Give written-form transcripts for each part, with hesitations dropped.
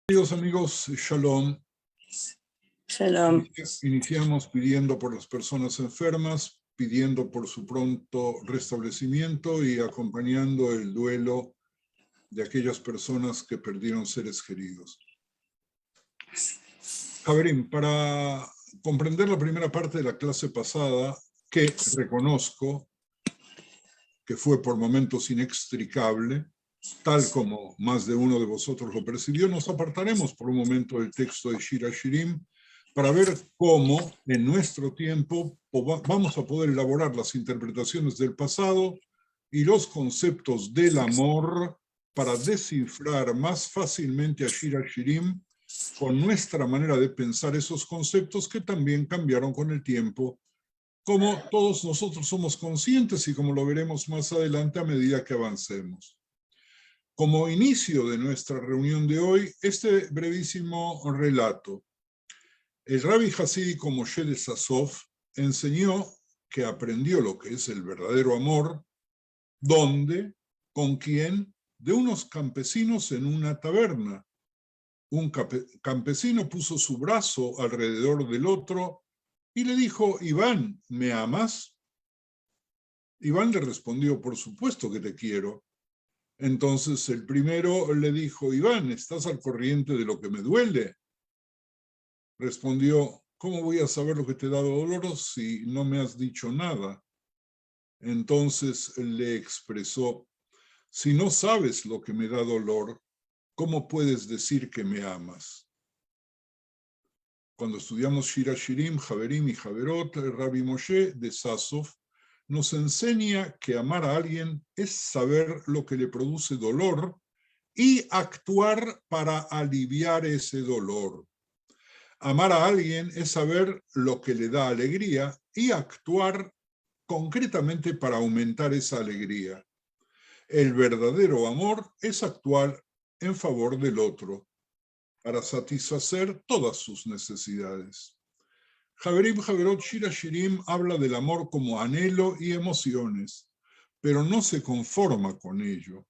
Queridos amigos, Shalom. Shalom. Iniciamos pidiendo por las personas enfermas, pidiendo por su pronto restablecimiento y acompañando el duelo de aquellas personas que perdieron seres queridos. Javerim, para comprender la primera parte de la clase pasada, que reconozco que fue por momentos inextricable, tal como más de uno de vosotros lo percibió, nos apartaremos por un momento del texto de Shir HaShirim para ver cómo en nuestro tiempo vamos a poder elaborar las interpretaciones del pasado y los conceptos del amor para descifrar más fácilmente a Shir HaShirim con nuestra manera de pensar esos conceptos que también cambiaron con el tiempo, como todos nosotros somos conscientes y como lo veremos más adelante a medida que avancemos. Como inicio de nuestra reunión de hoy, este brevísimo relato. El Rabbi Hasídico Moshe de Sasov enseñó que aprendió lo que es el verdadero amor, ¿dónde? ¿Con quién? De unos campesinos en una taberna. Un campesino puso su brazo alrededor del otro y le dijo: Iván, ¿me amas? Iván le respondió: por supuesto que te quiero. Entonces el primero le dijo: Iván, ¿estás al corriente de lo que me duele? Respondió: ¿cómo voy a saber lo que te da dolor si no me has dicho nada? Entonces le expresó: si no sabes lo que me da dolor, ¿cómo puedes decir que me amas? Cuando estudiamos Shir HaShirim, Javerim y Javerot, Rabbi Moshe de Sasov nos enseña que amar a alguien es saber lo que le produce dolor y actuar para aliviar ese dolor. Amar a alguien es saber lo que le da alegría y actuar concretamente para aumentar esa alegría. El verdadero amor es actuar en favor del otro, para satisfacer todas sus necesidades. Javerim Javerot Shir HaShirim habla del amor como anhelo y emociones, pero no se conforma con ello.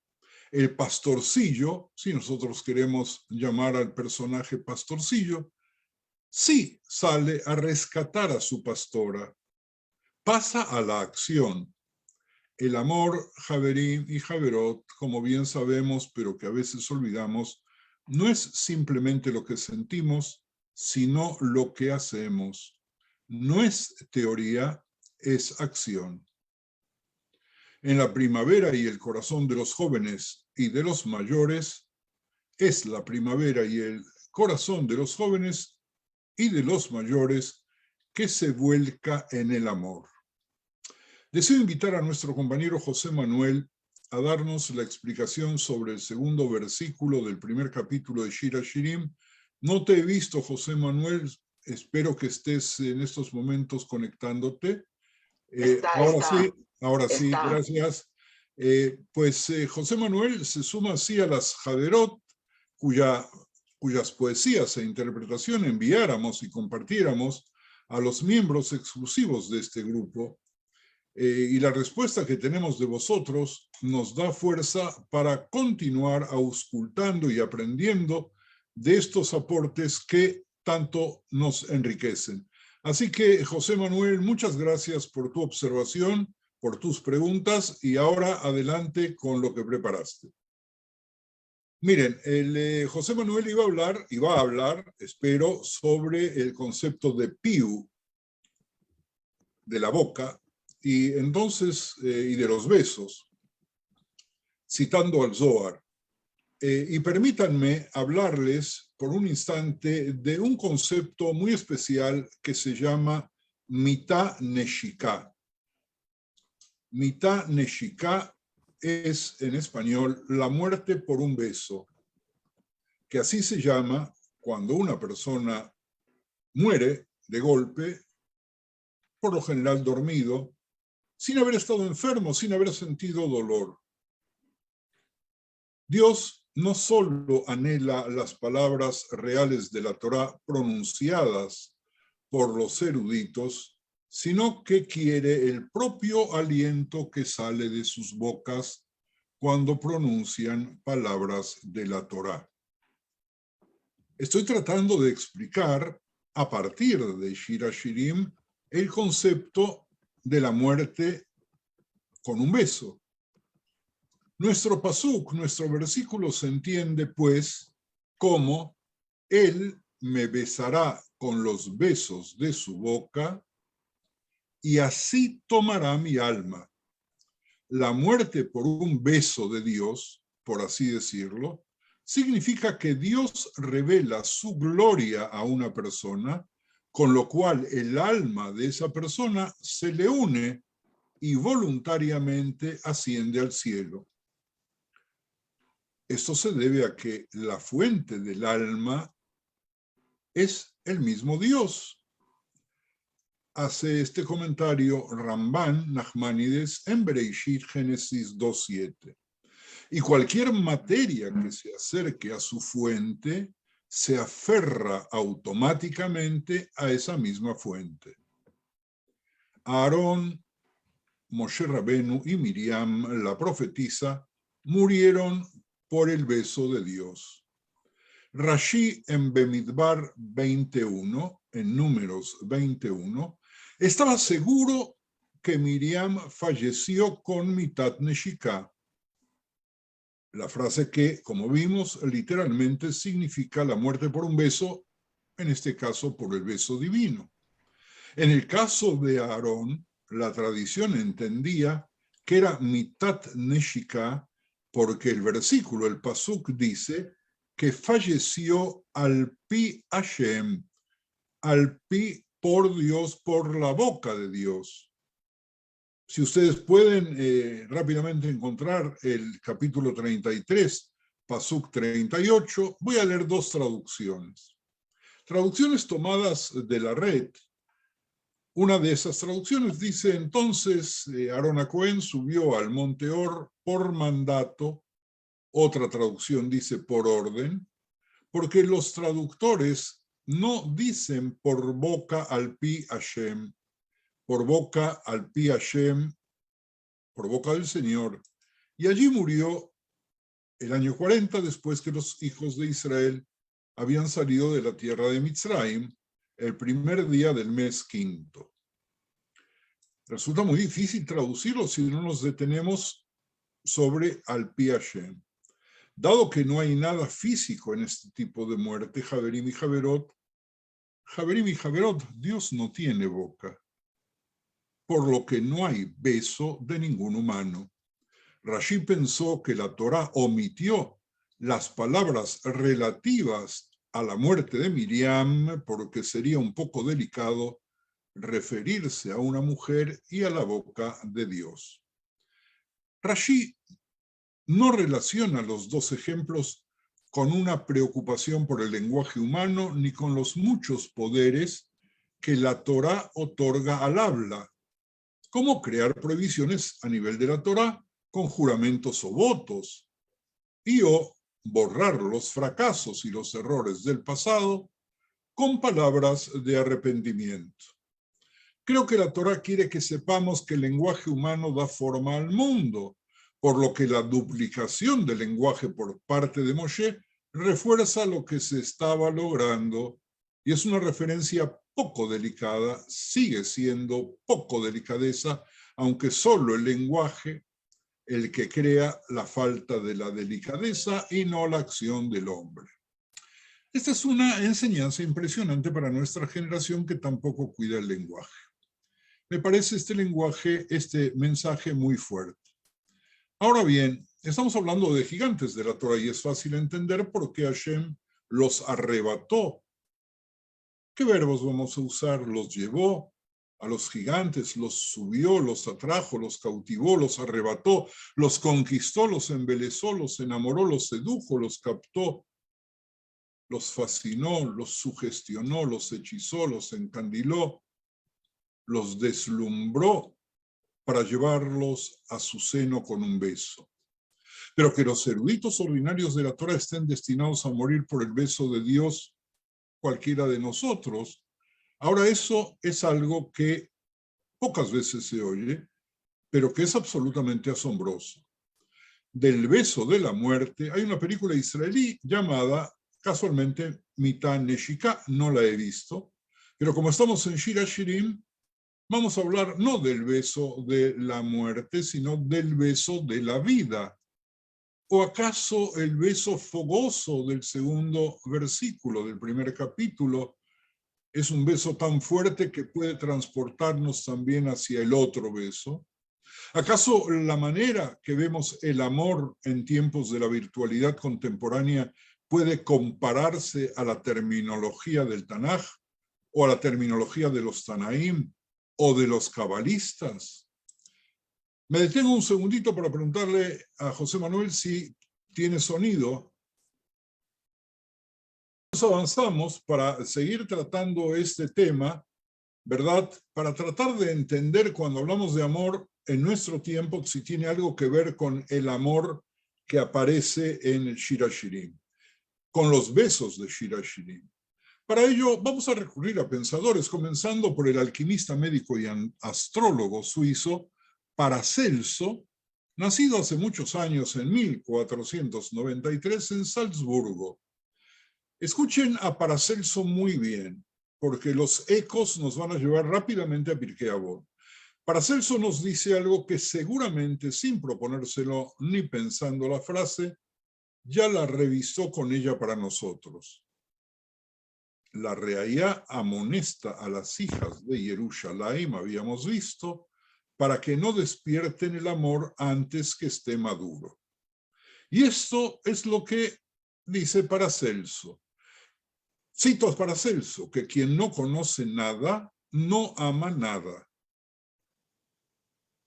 El pastorcillo, si nosotros queremos llamar al personaje pastorcillo, sí sale a rescatar a su pastora, pasa a la acción. El amor, Javerim y Javerot, como bien sabemos, pero que a veces olvidamos, no es simplemente lo que sentimos, sino lo que hacemos. No es teoría, es acción. En la primavera y el corazón de los jóvenes y de los mayores, es la primavera y el corazón de los jóvenes y de los mayores que se vuelca en el amor. Deseo invitar a nuestro compañero José Manuel a darnos la explicación sobre el segundo versículo del primer capítulo de Shir HaShirim. No te he visto, José Manuel, espero que estés en estos momentos conectándote. Ahora sí, gracias. José Manuel se suma así a las Javerot, cuyas poesías e interpretación enviáramos y compartiéramos a los miembros exclusivos de este grupo. Y la respuesta que tenemos de vosotros nos da fuerza para continuar auscultando y aprendiendo de estos aportes que tanto nos enriquecen. Así que, José Manuel, muchas gracias por tu observación, por tus preguntas, y ahora adelante con lo que preparaste. Miren, José Manuel iba a hablar, espero, sobre el concepto de piu, de la boca, y entonces, y de los besos, citando al Zohar. Y permítanme hablarles por un instante de un concepto muy especial que se llama mitá neshika. Mitá neshika es en español la muerte por un beso, que así se llama cuando una persona muere de golpe, por lo general dormido, sin haber estado enfermo, sin haber sentido dolor. Dios no solo anhela las palabras reales de la Torá pronunciadas por los eruditos, sino que quiere el propio aliento que sale de sus bocas cuando pronuncian palabras de la Torá. Estoy tratando de explicar a partir de Shir HaShirim el concepto de la muerte con un beso. Nuestro pasuk, nuestro versículo se entiende pues como él me besará con los besos de su boca y así tomará mi alma. La muerte por un beso de Dios, por así decirlo, significa que Dios revela su gloria a una persona, con lo cual el alma de esa persona se le une y voluntariamente asciende al cielo. Esto se debe a que la fuente del alma es el mismo Dios. Hace este comentario Ramban Nachmanides en Bereishit Génesis 2:7. Y cualquier materia que se acerque a su fuente se aferra automáticamente a esa misma fuente. Aarón, Moshe Rabenu y Miriam, la profetisa, murieron por el beso de Dios. Rashi en Bemidbar 21, en Números 21, estaba seguro que Miriam falleció con Mitat Neshika. La frase que, como vimos, literalmente significa la muerte por un beso, en este caso por el beso divino. En el caso de Aarón, la tradición entendía que era Mitat Neshika porque el versículo, el pasuk, dice que falleció al pi Hashem, al pi por Dios, por la boca de Dios. Si ustedes pueden rápidamente encontrar el capítulo 33, pasuk 38, voy a leer dos traducciones. Traducciones tomadas de la red. Una de esas traducciones dice, entonces Aarón a Cohen subió al monte Or por mandato. Otra traducción dice por orden, porque los traductores no dicen por boca al pi Hashem, por boca al pi Hashem, por boca del Señor. Y allí murió el año 40 después que los hijos de Israel habían salido de la tierra de Mitzrayim, el primer día del mes quinto. Resulta muy difícil traducirlo si no nos detenemos sobre al pi Hashem. Dado que no hay nada físico en este tipo de muerte, Javerim y Javerot, Dios no tiene boca, por lo que no hay beso de ningún humano. Rashi pensó que la Torá omitió las palabras relativas a la muerte de Miriam porque sería un poco delicado referirse a una mujer y a la boca de Dios. Rashi no relaciona los dos ejemplos con una preocupación por el lenguaje humano ni con los muchos poderes que la Torá otorga al habla, como crear prohibiciones a nivel de la Torá con juramentos o votos, y o borrar los fracasos y los errores del pasado con palabras de arrepentimiento. Creo que la Torá quiere que sepamos que el lenguaje humano da forma al mundo, por lo que la duplicación del lenguaje por parte de Moshe refuerza lo que se estaba logrando y es una referencia poco delicada, sigue siendo poco delicadeza, aunque solo el lenguaje el que crea la falta de la delicadeza y no la acción del hombre. Esta es una enseñanza impresionante para nuestra generación que tampoco cuida el lenguaje. Me parece este mensaje muy fuerte. Ahora bien, estamos hablando de gigantes de la Torah y es fácil entender por qué Hashem los arrebató. ¿Qué verbos vamos a usar? Los llevó a los gigantes, los subió, los atrajo, los cautivó, los arrebató, los conquistó, los embelesó, los enamoró, los sedujo, los captó, los fascinó, los sugestionó, los hechizó, los encandiló, los deslumbró para llevarlos a su seno con un beso. Pero que los eruditos ordinarios de la Torah estén destinados a morir por el beso de Dios, cualquiera de nosotros, ahora eso es algo que pocas veces se oye, pero que es absolutamente asombroso. Del beso de la muerte hay una película israelí llamada, casualmente, mitad Neshika, no la he visto, pero como estamos en Shir Hashirim, vamos a hablar no del beso de la muerte, sino del beso de la vida. ¿O acaso el beso fogoso del segundo versículo del primer capítulo es un beso tan fuerte que puede transportarnos también hacia el otro beso? ¿Acaso la manera que vemos el amor en tiempos de la virtualidad contemporánea puede compararse a la terminología del Tanaj o a la terminología de los Tanaim o de los cabalistas? Me detengo un segundito para preguntarle a José Manuel si tiene sonido. Avanzamos para seguir tratando este tema, ¿verdad? Para tratar de entender cuando hablamos de amor en nuestro tiempo, si tiene algo que ver con el amor que aparece en Shir Hashirim, con los besos de Shir Hashirim. Para ello vamos a recurrir a pensadores, comenzando por el alquimista médico y astrólogo suizo Paracelso, nacido hace muchos años en 1493 en Salzburgo. Escuchen a Paracelso muy bien, porque los ecos nos van a llevar rápidamente a Pirkei Avot. Paracelso nos dice algo que seguramente, sin proponérselo ni pensando la frase, ya la revisó con ella para nosotros. La Reayá amonesta a las hijas de Jerusalén, habíamos visto, para que no despierten el amor antes que esté maduro. Y esto es lo que dice Paracelso. Cito a Paracelso, que quien no conoce nada, no ama nada.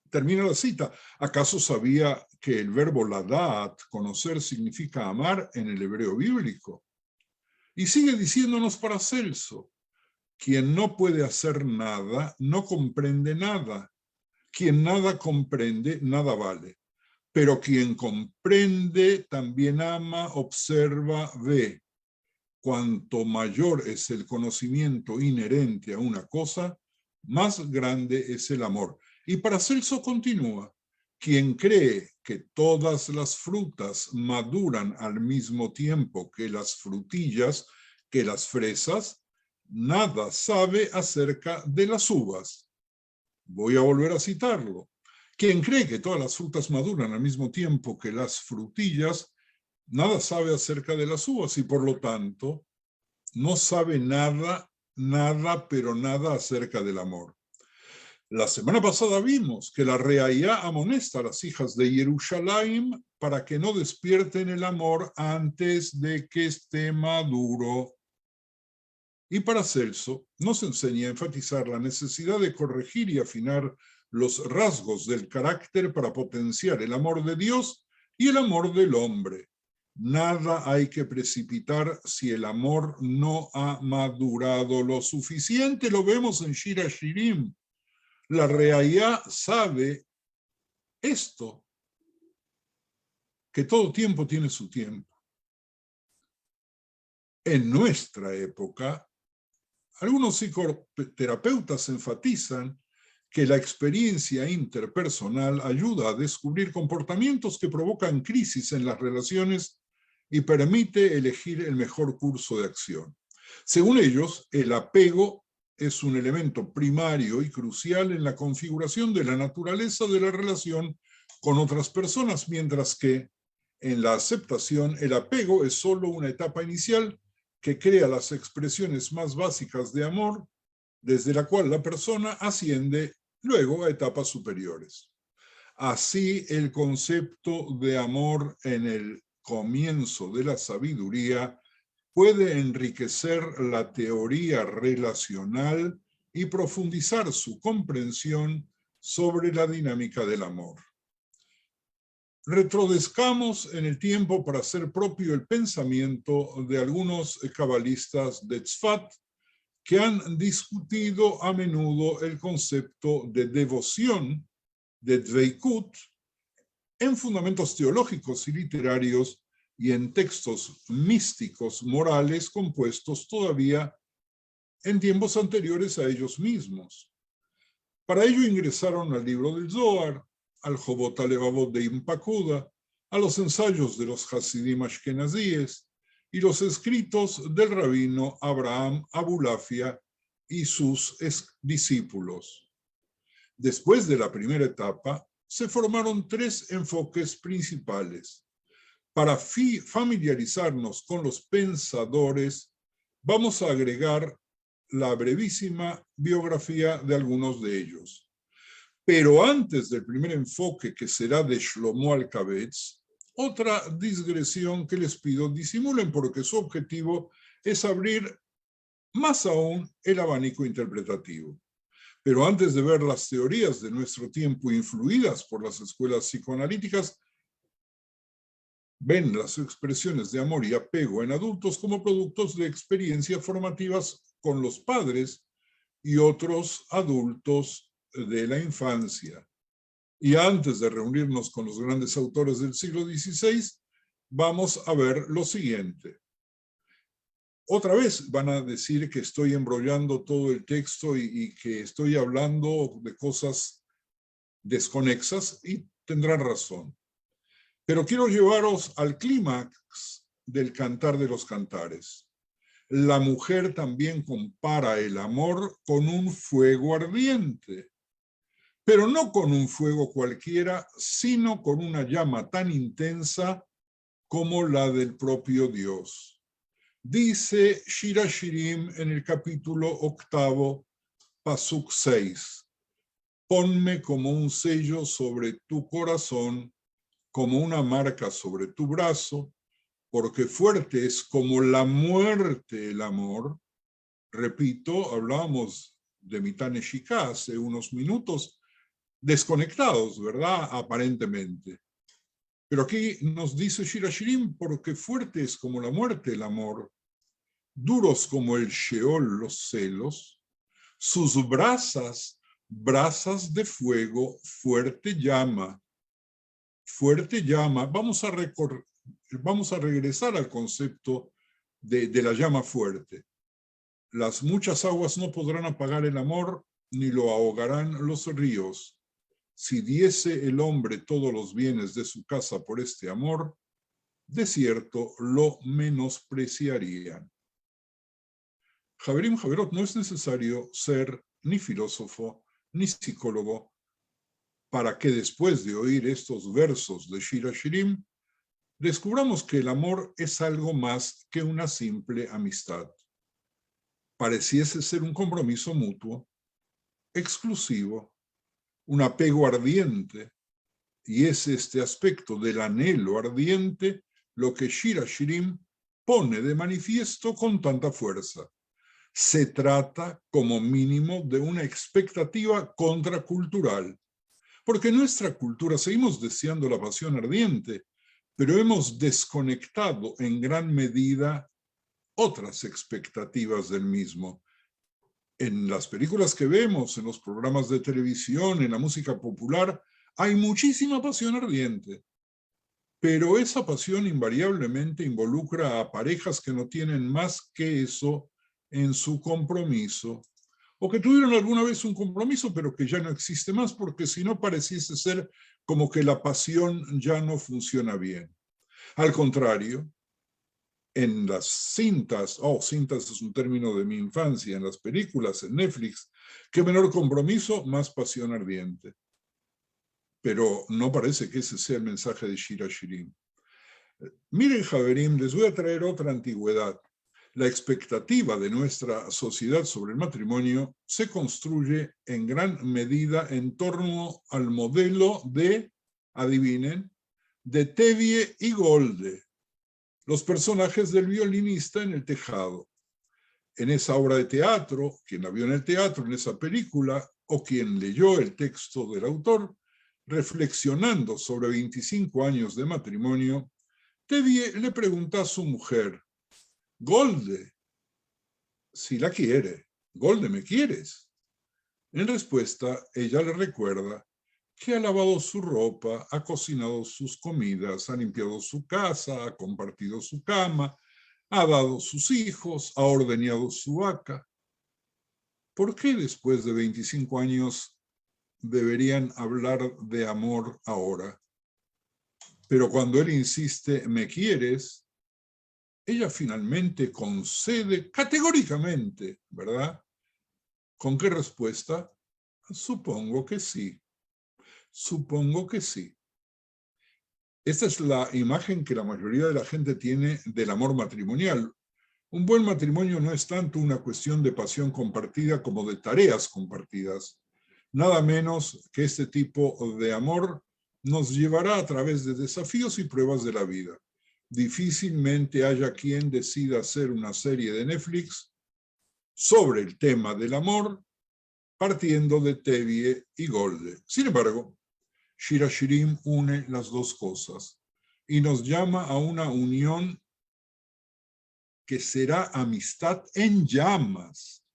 Termina la cita. ¿Acaso sabía que el verbo ladat, conocer, significa amar en el hebreo bíblico? Y sigue diciéndonos Paracelso, quien no puede hacer nada, no comprende nada. Quien nada comprende, nada vale. Pero quien comprende, también ama, observa, ve. Cuanto mayor es el conocimiento inherente a una cosa, más grande es el amor. Y Paracelso continúa, quien cree que todas las frutas maduran al mismo tiempo que las frutillas, que las fresas, nada sabe acerca de las uvas. Voy a volver a citarlo. Quien cree que todas las frutas maduran al mismo tiempo que las frutillas, nada sabe acerca de las uvas y por lo tanto no sabe nada, pero nada acerca del amor. La semana pasada vimos que la Reayá amonesta a las hijas de Jerusalén para que no despierten el amor antes de que esté maduro. Y Paracelso nos enseña a enfatizar la necesidad de corregir y afinar los rasgos del carácter para potenciar el amor de Dios y el amor del hombre. Nada hay que precipitar si el amor no ha madurado lo suficiente. Lo vemos en Shir Hashirim. La Reayá sabe esto, que todo tiempo tiene su tiempo. En nuestra época, algunos psicoterapeutas enfatizan que la experiencia interpersonal ayuda a descubrir comportamientos que provocan crisis en las relaciones y permite elegir el mejor curso de acción. Según ellos, el apego es un elemento primario y crucial en la configuración de la naturaleza de la relación con otras personas, mientras que en la aceptación el apego es solo una etapa inicial que crea las expresiones más básicas de amor, desde la cual la persona asciende luego a etapas superiores. Así, el concepto de amor en el comienzo de la sabiduría puede enriquecer la teoría relacional y profundizar su comprensión sobre la dinámica del amor. Retrodescamos en el tiempo para hacer propio el pensamiento de algunos cabalistas de Tzfat que han discutido a menudo el concepto de devoción, de Dveikut, en fundamentos teológicos y literarios y en textos místicos morales compuestos todavía en tiempos anteriores a ellos mismos. Para ello ingresaron al libro del Zohar, al Jobot HaLevavot de Ibn Pakuda, a los ensayos de los Hasidim Ashkenazíes y los escritos del rabino Abraham Abulafia y sus discípulos. Después de la primera etapa, se formaron tres enfoques principales. Para familiarizarnos con los pensadores, vamos a agregar la brevísima biografía de algunos de ellos. Pero antes del primer enfoque, que será de Shlomo Alkabetz, otra digresión que les pido, disimulen, porque su objetivo es abrir más aún el abanico interpretativo. Pero antes de ver las teorías de nuestro tiempo influidas por las escuelas psicoanalíticas, ven las expresiones de amor y apego en adultos como productos de experiencias formativas con los padres y otros adultos de la infancia. Y antes de reunirnos con los grandes autores del siglo XVI, vamos a ver lo siguiente. Otra vez van a decir que estoy embrollando todo el texto y que estoy hablando de cosas desconexas, y tendrán razón. Pero quiero llevaros al clímax del Cantar de los Cantares. La mujer también compara el amor con un fuego ardiente, pero no con un fuego cualquiera, sino con una llama tan intensa como la del propio Dios. Dice Shir HaShirim en el capítulo 8, Pasuk 6. Ponme como un sello sobre tu corazón, como una marca sobre tu brazo, porque fuerte es como la muerte el amor. Repito, hablábamos de Mitane Shika hace unos minutos, desconectados, ¿verdad? Aparentemente. Pero aquí nos dice Shir HaShirim, porque fuerte es como la muerte el amor, duros como el Sheol los celos, sus brasas, brasas de fuego, fuerte llama. Fuerte llama. Vamos a regresar al concepto de la llama fuerte. Las muchas aguas no podrán apagar el amor, ni lo ahogarán los ríos. Si diese el hombre todos los bienes de su casa por este amor, de cierto lo menospreciarían. Javerim Javerot, no es necesario ser ni filósofo ni psicólogo para que después de oír estos versos de Shir HaShirim, descubramos que el amor es algo más que una simple amistad. Pareciese ser un compromiso mutuo, exclusivo, un apego ardiente, y es este aspecto del anhelo ardiente lo que Shir HaShirim pone de manifiesto con tanta fuerza. Se trata, como mínimo, de una expectativa contracultural, porque en nuestra cultura seguimos deseando la pasión ardiente, pero hemos desconectado en gran medida otras expectativas del mismo. En las películas que vemos, en los programas de televisión, en la música popular, hay muchísima pasión ardiente, pero esa pasión invariablemente involucra a parejas que no tienen más que eso en su compromiso, o que tuvieron alguna vez un compromiso, pero que ya no existe más, porque si no pareciese ser como que la pasión ya no funciona bien. Al contrario, en las cintas, cintas es un término de mi infancia, en las películas, en Netflix, qué menor compromiso, más pasión ardiente. Pero no parece que ese sea el mensaje de Shir HaShirim. Miren, Javerim, les voy a traer otra antigüedad. La expectativa de nuestra sociedad sobre el matrimonio se construye en gran medida en torno al modelo de, adivinen, de Tevye y Golde, los personajes del violinista en el tejado. En esa obra de teatro, quien la vio en el teatro, en esa película, o quien leyó el texto del autor, reflexionando sobre 25 años de matrimonio, Tevye le pregunta a su mujer, Golde, si la quiere, Golde, ¿me quieres? En respuesta, ella le recuerda que ha lavado su ropa, ha cocinado sus comidas, ha limpiado su casa, ha compartido su cama, ha dado sus hijos, ha ordeñado su vaca. ¿Por qué después de 25 años deberían hablar de amor ahora? Pero cuando él insiste, ¿me quieres?, ella finalmente concede categóricamente, ¿verdad? ¿Con qué respuesta? Supongo que sí. Supongo que sí. Esta es la imagen que la mayoría de la gente tiene del amor matrimonial. Un buen matrimonio no es tanto una cuestión de pasión compartida como de tareas compartidas. Nada menos que este tipo de amor nos llevará a través de desafíos y pruebas de la vida. Difícilmente haya quien decida hacer una serie de Netflix sobre el tema del amor partiendo de Tevye y Golde. Sin embargo, Shir HaShirim une las dos cosas y nos llama a una unión que será amistad en llamas.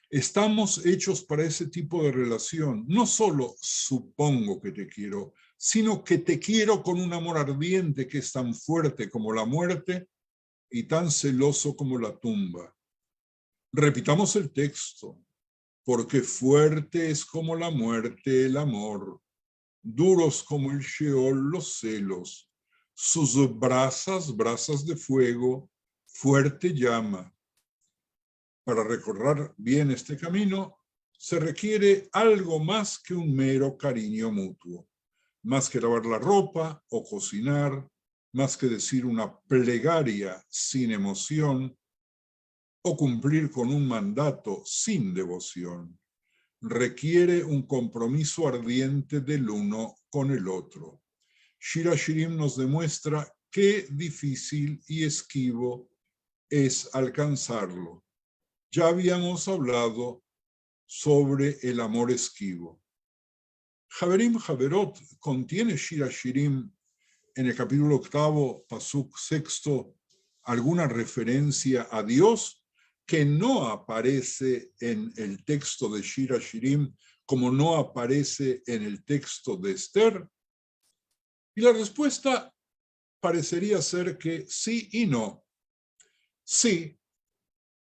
Estamos hechos para ese tipo de relación. No solo supongo que te quiero, sino que te quiero con un amor ardiente que es tan fuerte como la muerte y tan celoso como la tumba. Repitamos el texto. Porque fuerte es como la muerte el amor, duros como el Sheol los celos, sus brasas, brasas de fuego, fuerte llama. Para recorrer bien este camino, se requiere algo más que un mero cariño mutuo, más que lavar la ropa o cocinar, más que decir una plegaria sin emoción o cumplir con un mandato sin devoción. Requiere un compromiso ardiente del uno con el otro. Shir HaShirim nos demuestra qué difícil y esquivo es alcanzarlo. Ya habíamos hablado sobre el amor esquivo. Haverim Haverot contiene Shir HaShirim en el capítulo 8, pasuk 6, alguna referencia a Dios que no aparece en el texto de Shir HaShirim, como no aparece en el texto de Esther? Y la respuesta parecería ser que sí y no. Sí,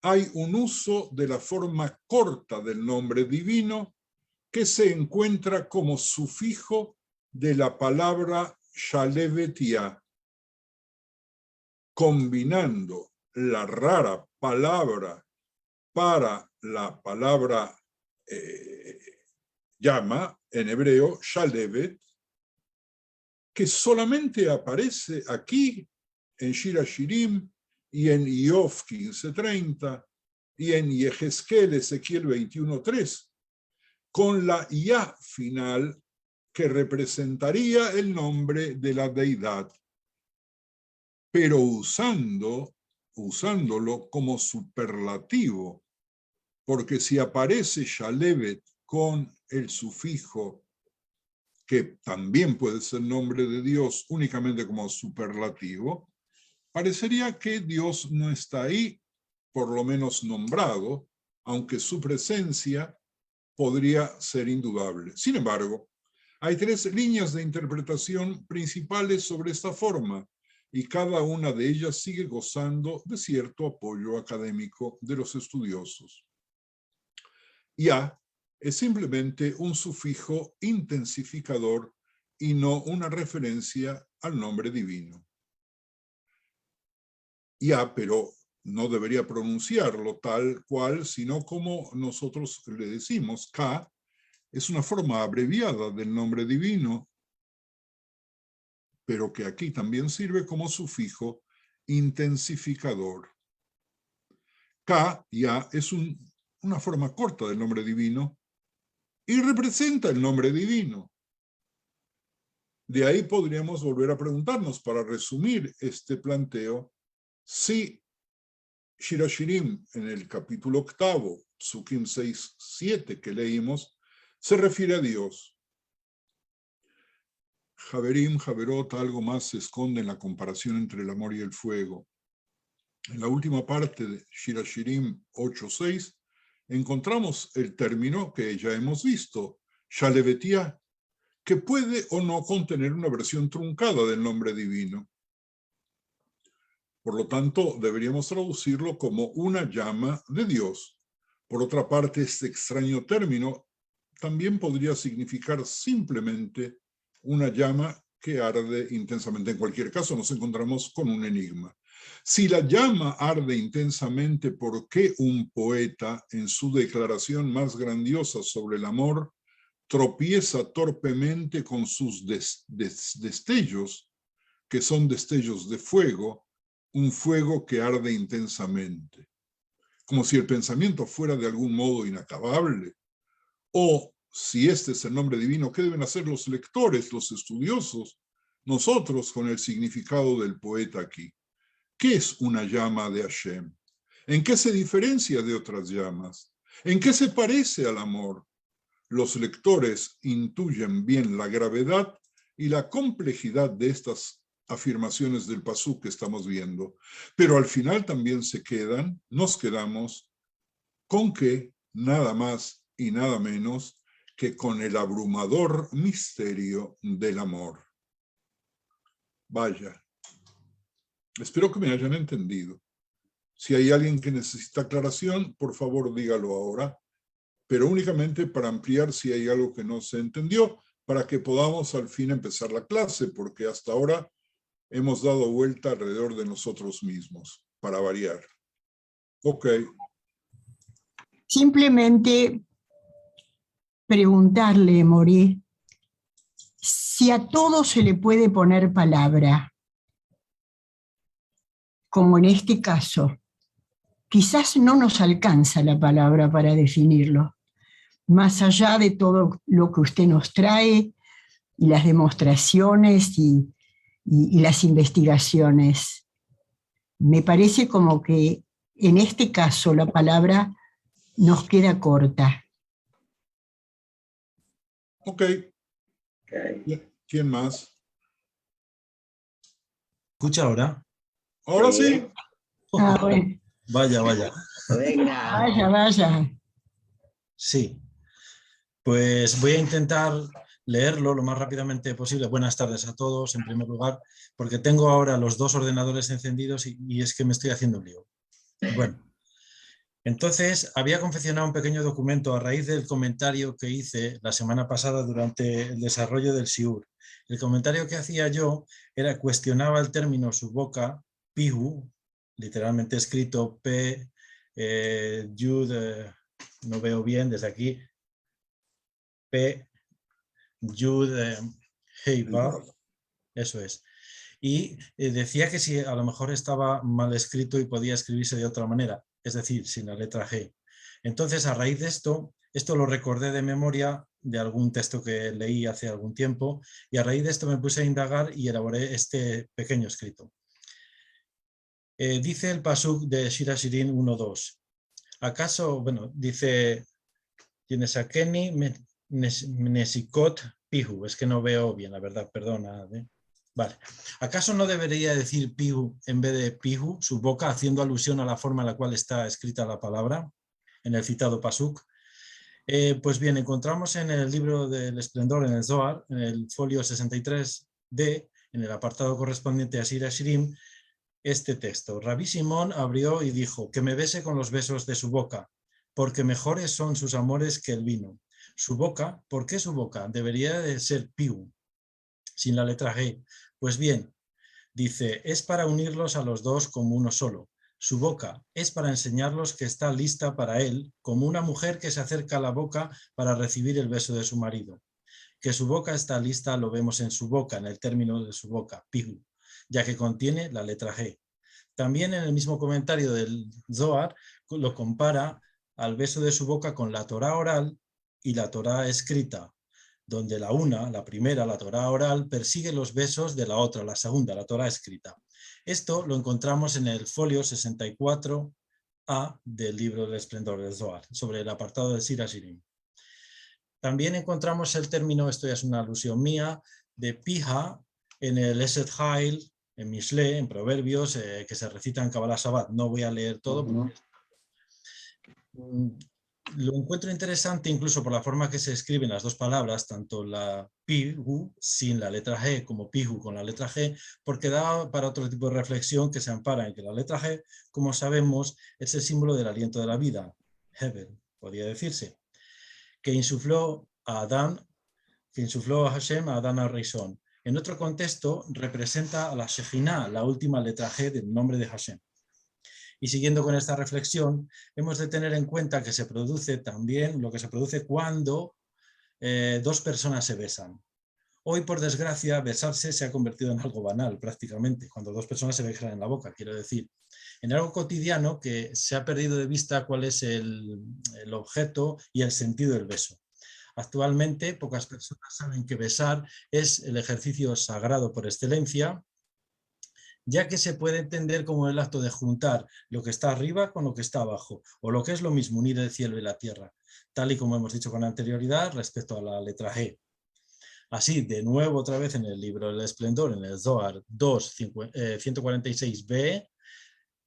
hay un uso de la forma corta del nombre divino que se encuentra como sufijo de la palabra Shalevetia, combinando la rara palabra para la palabra llama en hebreo, Shalevet, que solamente aparece aquí en Shir HaShirim y en Iov 15:30 y en Yehezkel Ezequiel 21:3, con la ya final que representaría el nombre de la deidad, pero usándolo como superlativo, porque si aparece Shalevet con el sufijo, que también puede ser nombre de Dios únicamente como superlativo, parecería que Dios no está ahí, por lo menos nombrado, aunque su presencia podría ser indudable. Sin embargo, hay tres líneas de interpretación principales sobre esta forma, y cada una de ellas sigue gozando de cierto apoyo académico de los estudiosos. Ya es simplemente un sufijo intensificador y no una referencia al nombre divino. Ya, pero no debería pronunciarlo tal cual, sino como nosotros le decimos. Ka es una forma abreviada del nombre divino, pero que aquí también sirve como sufijo intensificador. Ka ya es una forma corta del nombre divino y representa el nombre divino. De ahí podríamos volver a preguntarnos, para resumir este planteo, si Shir HaShirim en el capítulo 8, Psukim 6-7 que leímos, se refiere a Dios. Haverim, Haverot, algo más se esconde en la comparación entre el amor y el fuego. En la última parte de Shir HaShirim 8:6 encontramos el término que ya hemos visto, Shalevetia, que puede o no contener una versión truncada del nombre divino. Por lo tanto, deberíamos traducirlo como una llama de Dios. Por otra parte, este extraño término también podría significar simplemente una llama que arde intensamente. En cualquier caso, nos encontramos con un enigma. Si la llama arde intensamente, ¿por qué un poeta, en su declaración más grandiosa sobre el amor, tropieza torpemente con sus destellos, que son destellos de fuego, un fuego que arde intensamente? Como si el pensamiento fuera de algún modo inacabable. O, si este es el nombre divino, ¿qué deben hacer los lectores, los estudiosos, nosotros con el significado del poeta aquí? ¿Qué es una llama de Hashem? ¿En qué se diferencia de otras llamas? ¿En qué se parece al amor? Los lectores intuyen bien la gravedad y la complejidad de estas afirmaciones del pasuk que estamos viendo, pero al final también nos quedamos con que nada más y nada menos que con el abrumador misterio del amor. Vaya, espero que me hayan entendido. Si hay alguien que necesita aclaración, por favor dígalo ahora, pero únicamente para ampliar si hay algo que no se entendió, para que podamos al fin empezar la clase, porque hasta ahora hemos dado vuelta alrededor de nosotros mismos, para variar. Ok. Simplemente preguntarle, Mori, si a todo se le puede poner palabra, como en este caso, quizás no nos alcanza la palabra para definirlo, más allá de todo lo que usted nos trae y las demostraciones y las investigaciones. Me parece como que en este caso la palabra nos queda corta. Ok. ¿Quién más? ¿Escucha ahora? Ahora sí. Ah, bueno. Vaya, vaya. Venga. Vaya. Sí. Pues voy a intentar leerlo lo más rápidamente posible. Buenas tardes a todos, en primer lugar, porque tengo ahora los dos ordenadores encendidos y es que me estoy haciendo un lío. Bueno, entonces había confeccionado un pequeño documento a raíz del comentario que hice la semana pasada durante el desarrollo del Shiur. El comentario que hacía yo cuestionaba el término suboka, pihu, literalmente escrito P, Yud, no veo bien desde aquí, P, Yud, Hei, Vav, eso es. Y decía que si a lo mejor estaba mal escrito y podía escribirse de otra manera, es decir, sin la letra G. Entonces, a raíz de esto lo recordé de memoria de algún texto que leí hace algún tiempo, y a raíz de esto me puse a indagar y elaboré este pequeño escrito. Dice el pasuk de Shira Shirin 1.2. ¿Acaso, bueno, dice, Yenesakeni Nesikot Pihu? Es que no veo bien, la verdad, perdona. Vale. ¿Acaso no debería decir Pihu en vez de Pihu, su boca, haciendo alusión a la forma en la cual está escrita la palabra en el citado pasuk? Pues bien, encontramos en el libro del Esplendor, en el Zohar, en el folio 63D, en el apartado correspondiente a Shira Shirim, este texto. Rabí Simón abrió y dijo, que me bese con los besos de su boca, porque mejores son sus amores que el vino. Su boca, ¿por qué su boca? Debería de ser Pihu, sin la letra G. Pues bien, dice, es para unirlos a los dos como uno solo. Su boca es para enseñarlos que está lista para él, como una mujer que se acerca a la boca para recibir el beso de su marido. Que su boca está lista lo vemos en su boca, en el término de su boca, Pihu, ya que contiene la letra G. También en el mismo comentario del Zohar lo compara al beso de su boca con la Torá oral y la Torá escrita, donde la primera, la Torá oral, persigue los besos de la otra, la segunda, la Torá escrita. Esto lo encontramos en el folio 64A del libro del Esplendor del Zohar, sobre el apartado de Shira Shirim. También encontramos el término, esto ya es una alusión mía, de pija en el Esed Hail, en Mishle, en Proverbios, que se recita en Kabbalah Shabbat. No voy a leer todo porque lo encuentro interesante incluso por la forma que se escriben las dos palabras, tanto la pihu sin la letra G como pihu con la letra G, porque da para otro tipo de reflexión que se ampara en que la letra G, como sabemos, es el símbolo del aliento de la vida, Heber, podría decirse, que insufló a Hashem a Adán Arishon. En otro contexto, representa a la Shejinah, la última letra G del nombre de Hashem. Y siguiendo con esta reflexión, hemos de tener en cuenta que se produce también lo que se produce cuando dos personas se besan. Hoy, por desgracia, besarse se ha convertido en algo banal, prácticamente, cuando dos personas se besan en la boca, quiero decir. En algo cotidiano que se ha perdido de vista cuál es el objeto y el sentido del beso. Actualmente, pocas personas saben que besar es el ejercicio sagrado por excelencia, ya que se puede entender como el acto de juntar lo que está arriba con lo que está abajo, o lo que es lo mismo, unir el cielo y la tierra, tal y como hemos dicho con anterioridad respecto a la letra G. Así, de nuevo, otra vez en el libro del Esplendor, en el Zohar 2, 146b,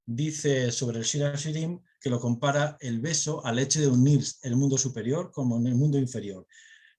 dice sobre el Shir HaShirim que lo compara el beso al hecho de unir el mundo superior como en el mundo inferior.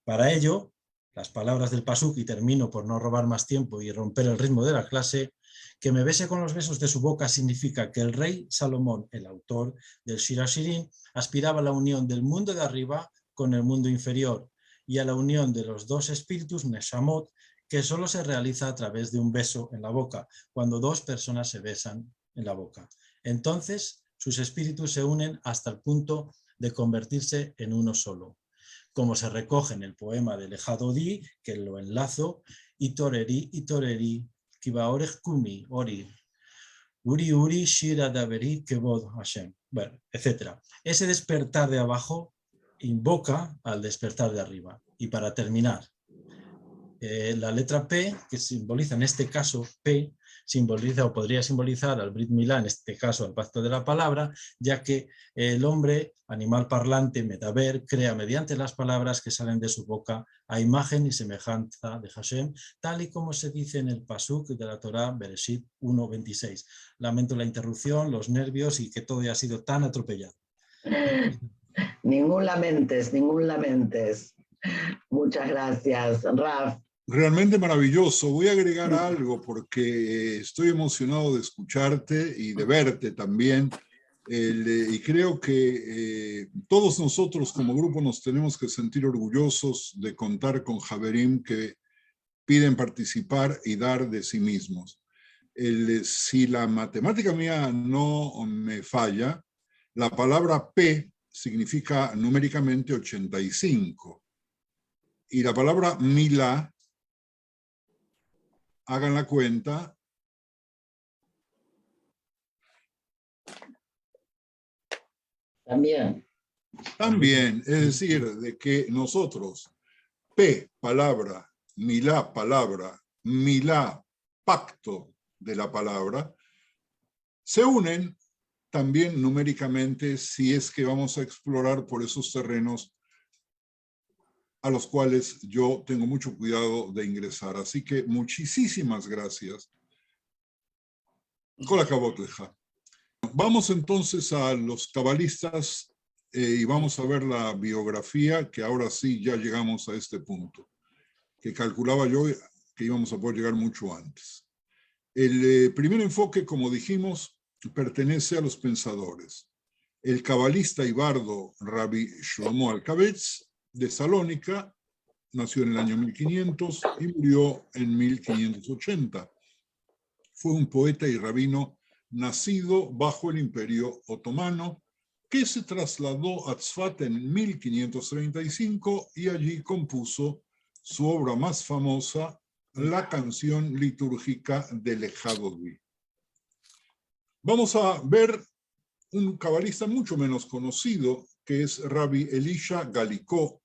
Para ello, las palabras del Pasuk, y termino por no robar más tiempo y romper el ritmo de la clase, que me bese con los besos de su boca significa que el rey Salomón, el autor del Shir HaShirim, aspiraba a la unión del mundo de arriba con el mundo inferior y a la unión de los dos espíritus, Neshamot, que solo se realiza a través de un beso en la boca, cuando dos personas se besan en la boca. Entonces, sus espíritus se unen hasta el punto de convertirse en uno solo. Como se recoge en el poema de Lejadodí, que lo enlazo, Itoreri, Kibaorech Kumi, Ori, Uri, Shira Daveri, Kevod Hashem, bueno, etc. Ese despertar de abajo invoca al despertar de arriba. Y para terminar, la letra P, que simboliza en este caso P, simboliza o podría simbolizar al Brit Milá, en este caso al pacto de la palabra, ya que el hombre, animal parlante, Medaber, crea mediante las palabras que salen de su boca a imagen y semejanza de Hashem, tal y como se dice en el Pasuk de la Torá Bereshit 1.26. Lamento la interrupción, los nervios y que todo haya sido tan atropellado. Ningún lamentes. Muchas gracias, Raf. Realmente maravilloso. Voy a agregar algo porque estoy emocionado de escucharte y de verte también. Y creo que todos nosotros como grupo nos tenemos que sentir orgullosos de contar con Haverim que piden participar y dar de sí mismos. Si la matemática mía no me falla, la palabra P significa numéricamente 85. Y la palabra Milá, hagan la cuenta, también, es decir, de que nosotros, P, palabra, Milá, pacto de la palabra, se unen también numéricamente si es que vamos a explorar por esos terrenos a los cuales yo tengo mucho cuidado de ingresar. Así que muchísimas gracias. Kol hakavod leja. Vamos entonces a los cabalistas y vamos a ver la biografía, que ahora sí ya llegamos a este punto, que calculaba yo que íbamos a poder llegar mucho antes. El primer enfoque, como dijimos, pertenece a los pensadores. El cabalista y bardo Rabbi Shlomo Alkabetz, de Salónica, nació en el año 1500 y murió en 1580. Fue un poeta y rabino nacido bajo el Imperio Otomano, que se trasladó a Tzfat en 1535 y allí compuso su obra más famosa, la canción litúrgica de Lejadodí. Vamos a ver un cabalista mucho menos conocido, que es Rabbi Elisha Galikó.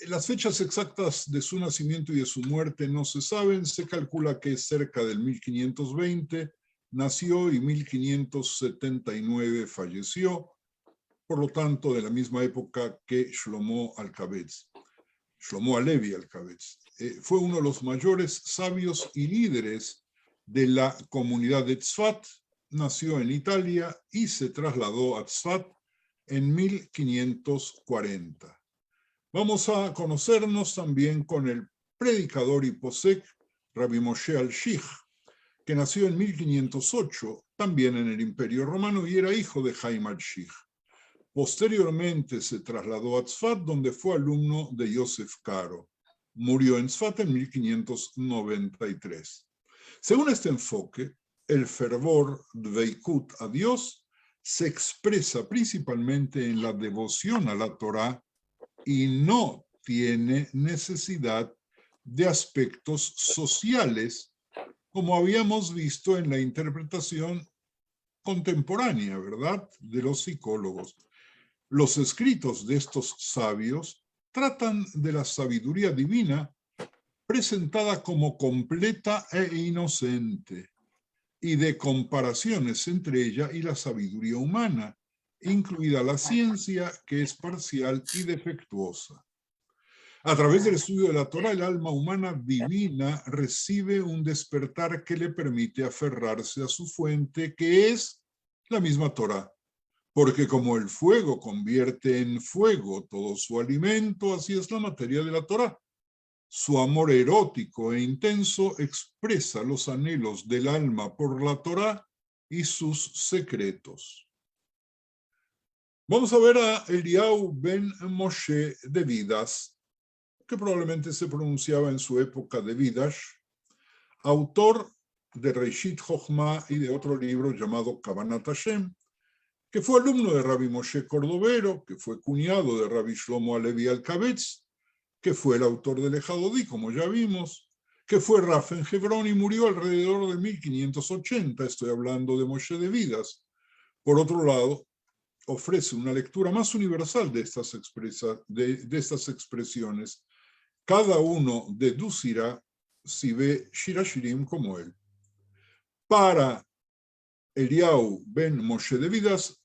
Las fechas exactas de su nacimiento y de su muerte no se saben, se calcula que es cerca del 1520, nació y 1579 falleció, por lo tanto de la misma época que Shlomo Alevi Alkabetz. Fue uno de los mayores sabios y líderes de la comunidad de Tzfat, nació en Italia y se trasladó a Tzfat en 1540. Vamos a conocernos también con el predicador y posek Rabbi Moshe al-Shich, que nació en 1508, también en el Imperio Romano, y era hijo de Haim al-Shich. Posteriormente se trasladó a Tzfat, donde fue alumno de Yosef Karo. Murió en Sfat en 1593. Según este enfoque, el fervor dveikut a Dios se expresa principalmente en la devoción a la Torá y no tiene necesidad de aspectos sociales, como habíamos visto en la interpretación contemporánea, ¿verdad?, de los psicólogos. Los escritos de estos sabios tratan de la sabiduría divina presentada como completa e inocente, y de comparaciones entre ella y la sabiduría humana, incluida la ciencia, que es parcial y defectuosa. A través del estudio de la Torá, el alma humana divina recibe un despertar que le permite aferrarse a su fuente, que es la misma Torá. Porque como el fuego convierte en fuego todo su alimento, así es la materia de la Torá. Su amor erótico e intenso expresa los anhelos del alma por la Torá y sus secretos. Vamos a ver a Eliyahu ben Moshe de Vidas, que probablemente se pronunciaba en su época de Vidash, autor de Reishit Jochma y de otro libro llamado Kavanat Hashem, que fue alumno de Rabbi Moshe Cordovero, que fue cuñado de Rabbi Shlomo Alevi Alkabetz, que fue el autor del Ejadodí, como ya vimos, que fue Raf en Hebrón y murió alrededor de 1580, estoy hablando de Moshe de Vidas. Por otro lado, ofrece una lectura más universal de estas expresiones. Cada uno deducirá si ve Shir Hashirim como él. Para Eliyahu ben Moshe de Vidas,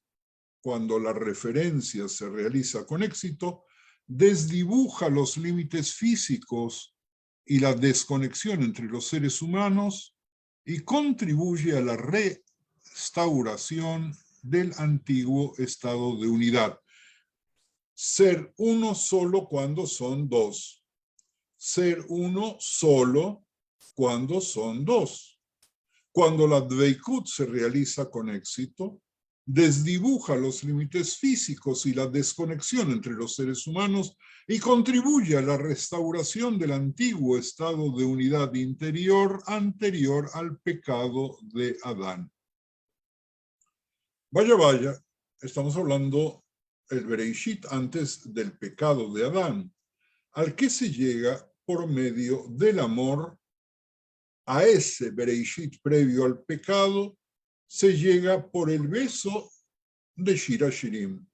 cuando la referencia se realiza con éxito, desdibuja los límites físicos y la desconexión entre los seres humanos y contribuye a la restauración del antiguo estado de unidad. Ser uno solo cuando son dos. Ser uno solo cuando son dos. Cuando la dveikut se realiza con éxito, desdibuja los límites físicos y la desconexión entre los seres humanos y contribuye a la restauración del antiguo estado de unidad interior anterior al pecado de Adán. Vaya, estamos hablando el Bereishit antes del pecado de Adán, al que se llega por medio del amor. A ese Bereishit previo al pecado se llega por el beso de Shir Hashirim.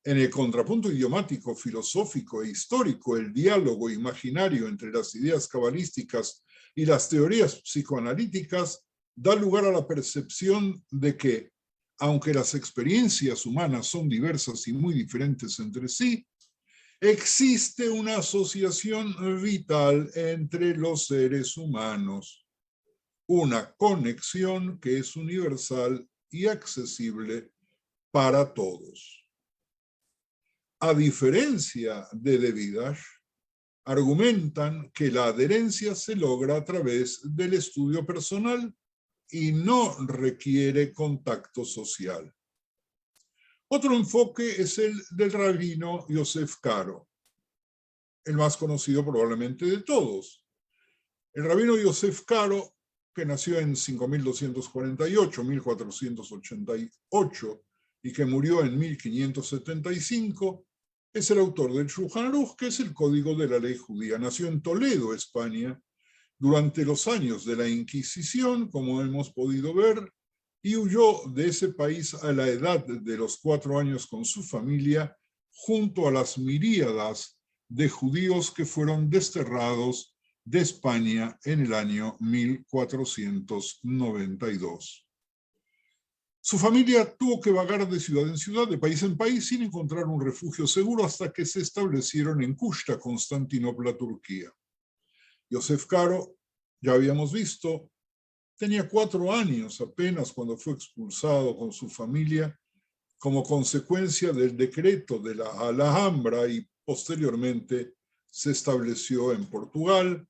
En el contrapunto idiomático, filosófico e histórico, el diálogo imaginario entre las ideas cabalísticas y las teorías psicoanalíticas da lugar a la percepción de que, aunque las experiencias humanas son diversas y muy diferentes entre sí, existe una asociación vital entre los seres humanos, una conexión que es universal y accesible para todos. A diferencia de De Vidash, argumentan que la adherencia se logra a través del estudio personal y no requiere contacto social. Otro enfoque es el del rabino Yosef Karo, el más conocido probablemente de todos. El rabino Yosef Karo, que nació en 5248, 1488, y que murió en 1575, es el autor del Shulchan Aruch, que es el código de la ley judía. Nació en Toledo, España, durante los años de la Inquisición, como hemos podido ver, y huyó de ese país a la edad de los 4 años con su familia, junto a las miríadas de judíos que fueron desterrados de España en el año 1492. Su familia tuvo que vagar de ciudad en ciudad, de país en país, sin encontrar un refugio seguro hasta que se establecieron en Kushta, Constantinopla, Turquía. Yosef Karo, ya habíamos visto, tenía 4 años apenas cuando fue expulsado con su familia como consecuencia del decreto de la Alhambra y posteriormente se estableció en Portugal.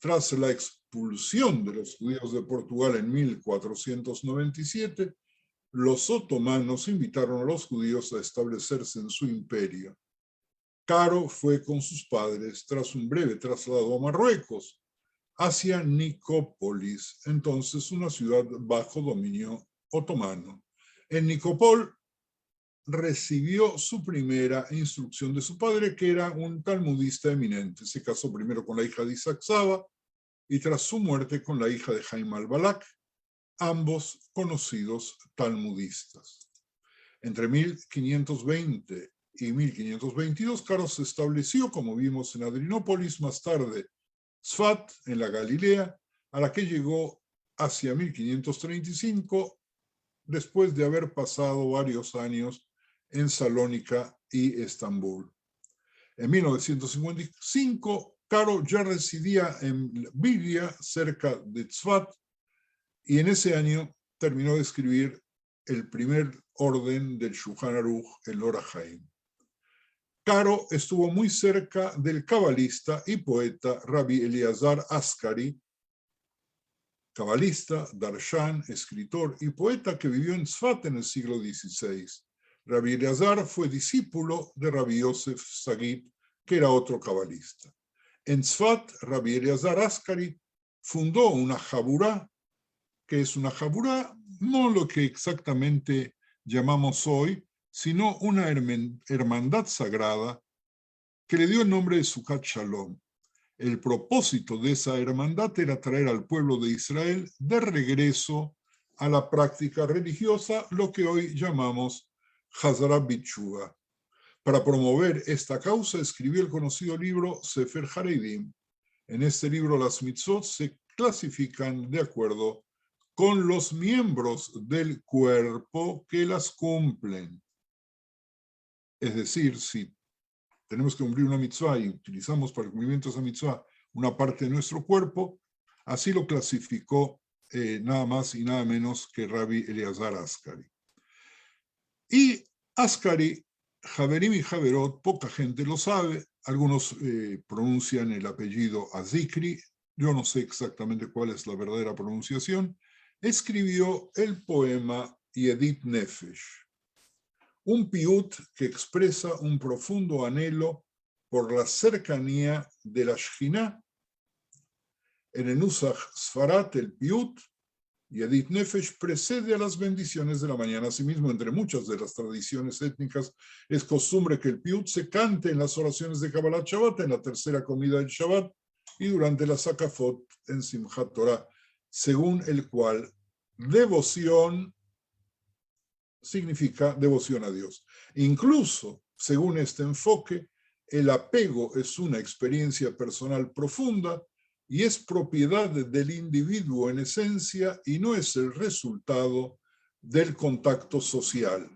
Tras la expulsión de los judíos de Portugal en 1497, los otomanos invitaron a los judíos a establecerse en su imperio. Caro fue con sus padres tras un breve traslado a Marruecos, hacia Nicópolis, entonces una ciudad bajo dominio otomano. En Nicópol recibió su primera instrucción de su padre, que era un talmudista eminente. Se casó primero con la hija de Isaac Saba y tras su muerte con la hija de Jaime al-Balak, ambos conocidos talmudistas. Entre 1520 y 1522, Caro se estableció, como vimos, en Adrianópolis, más tarde Sfat, en la Galilea, a la que llegó hacia 1535, después de haber pasado varios años en Salónica y Estambul. En 1955, Caro ya residía en Bilia, cerca de Tzfat, y en ese año terminó de escribir el primer orden del Shulchan Aruch, el Or HaChaim. Caro estuvo muy cerca del cabalista y poeta Rabbi Eliezer Ascari, cabalista, darshan, escritor y poeta que vivió en Tzfat en el siglo XVI. Rabbi Eliezer fue discípulo de Rabbi Yosef Sagib, que era otro cabalista. En Tzfat, Rabbi Eliezer Ascari fundó una jaburá, que es una jaburá, no lo que exactamente llamamos hoy, sino una hermandad sagrada que le dio el nombre de Sukkot Shalom. El propósito de esa hermandad era traer al pueblo de Israel de regreso a la práctica religiosa, lo que hoy llamamos Hazara Bitshuva. Para promover esta causa, escribió el conocido libro Sefer Haredim. En este libro las mitzvot se clasifican de acuerdo con los miembros del cuerpo que las cumplen. Es decir, si tenemos que cumplir una mitzvah y utilizamos para el cumplimiento de esa mitzvah una parte de nuestro cuerpo, así lo clasificó nada más y nada menos que Rabbi Eliezer Ascari. Y Ascari, Javerim y Javerot, poca gente lo sabe, algunos pronuncian el apellido Azikri, yo no sé exactamente cuál es la verdadera pronunciación, escribió el poema Yedit Nefesh, un piut que expresa un profundo anhelo por la cercanía de la Shekhinah. En el Nusach Sfarat, el piut, Yedit Nefesh, precede a las bendiciones de la mañana. Asimismo, entre muchas de las tradiciones étnicas, es costumbre que el piut se cante en las oraciones de Kabbalat Shabbat, en la tercera comida del Shabbat, y durante la Sakafot en Simchat Torah, según el cual devoción significa devoción a Dios. Incluso, según este enfoque, el apego es una experiencia personal profunda y es propiedad del individuo en esencia y no es el resultado del contacto social.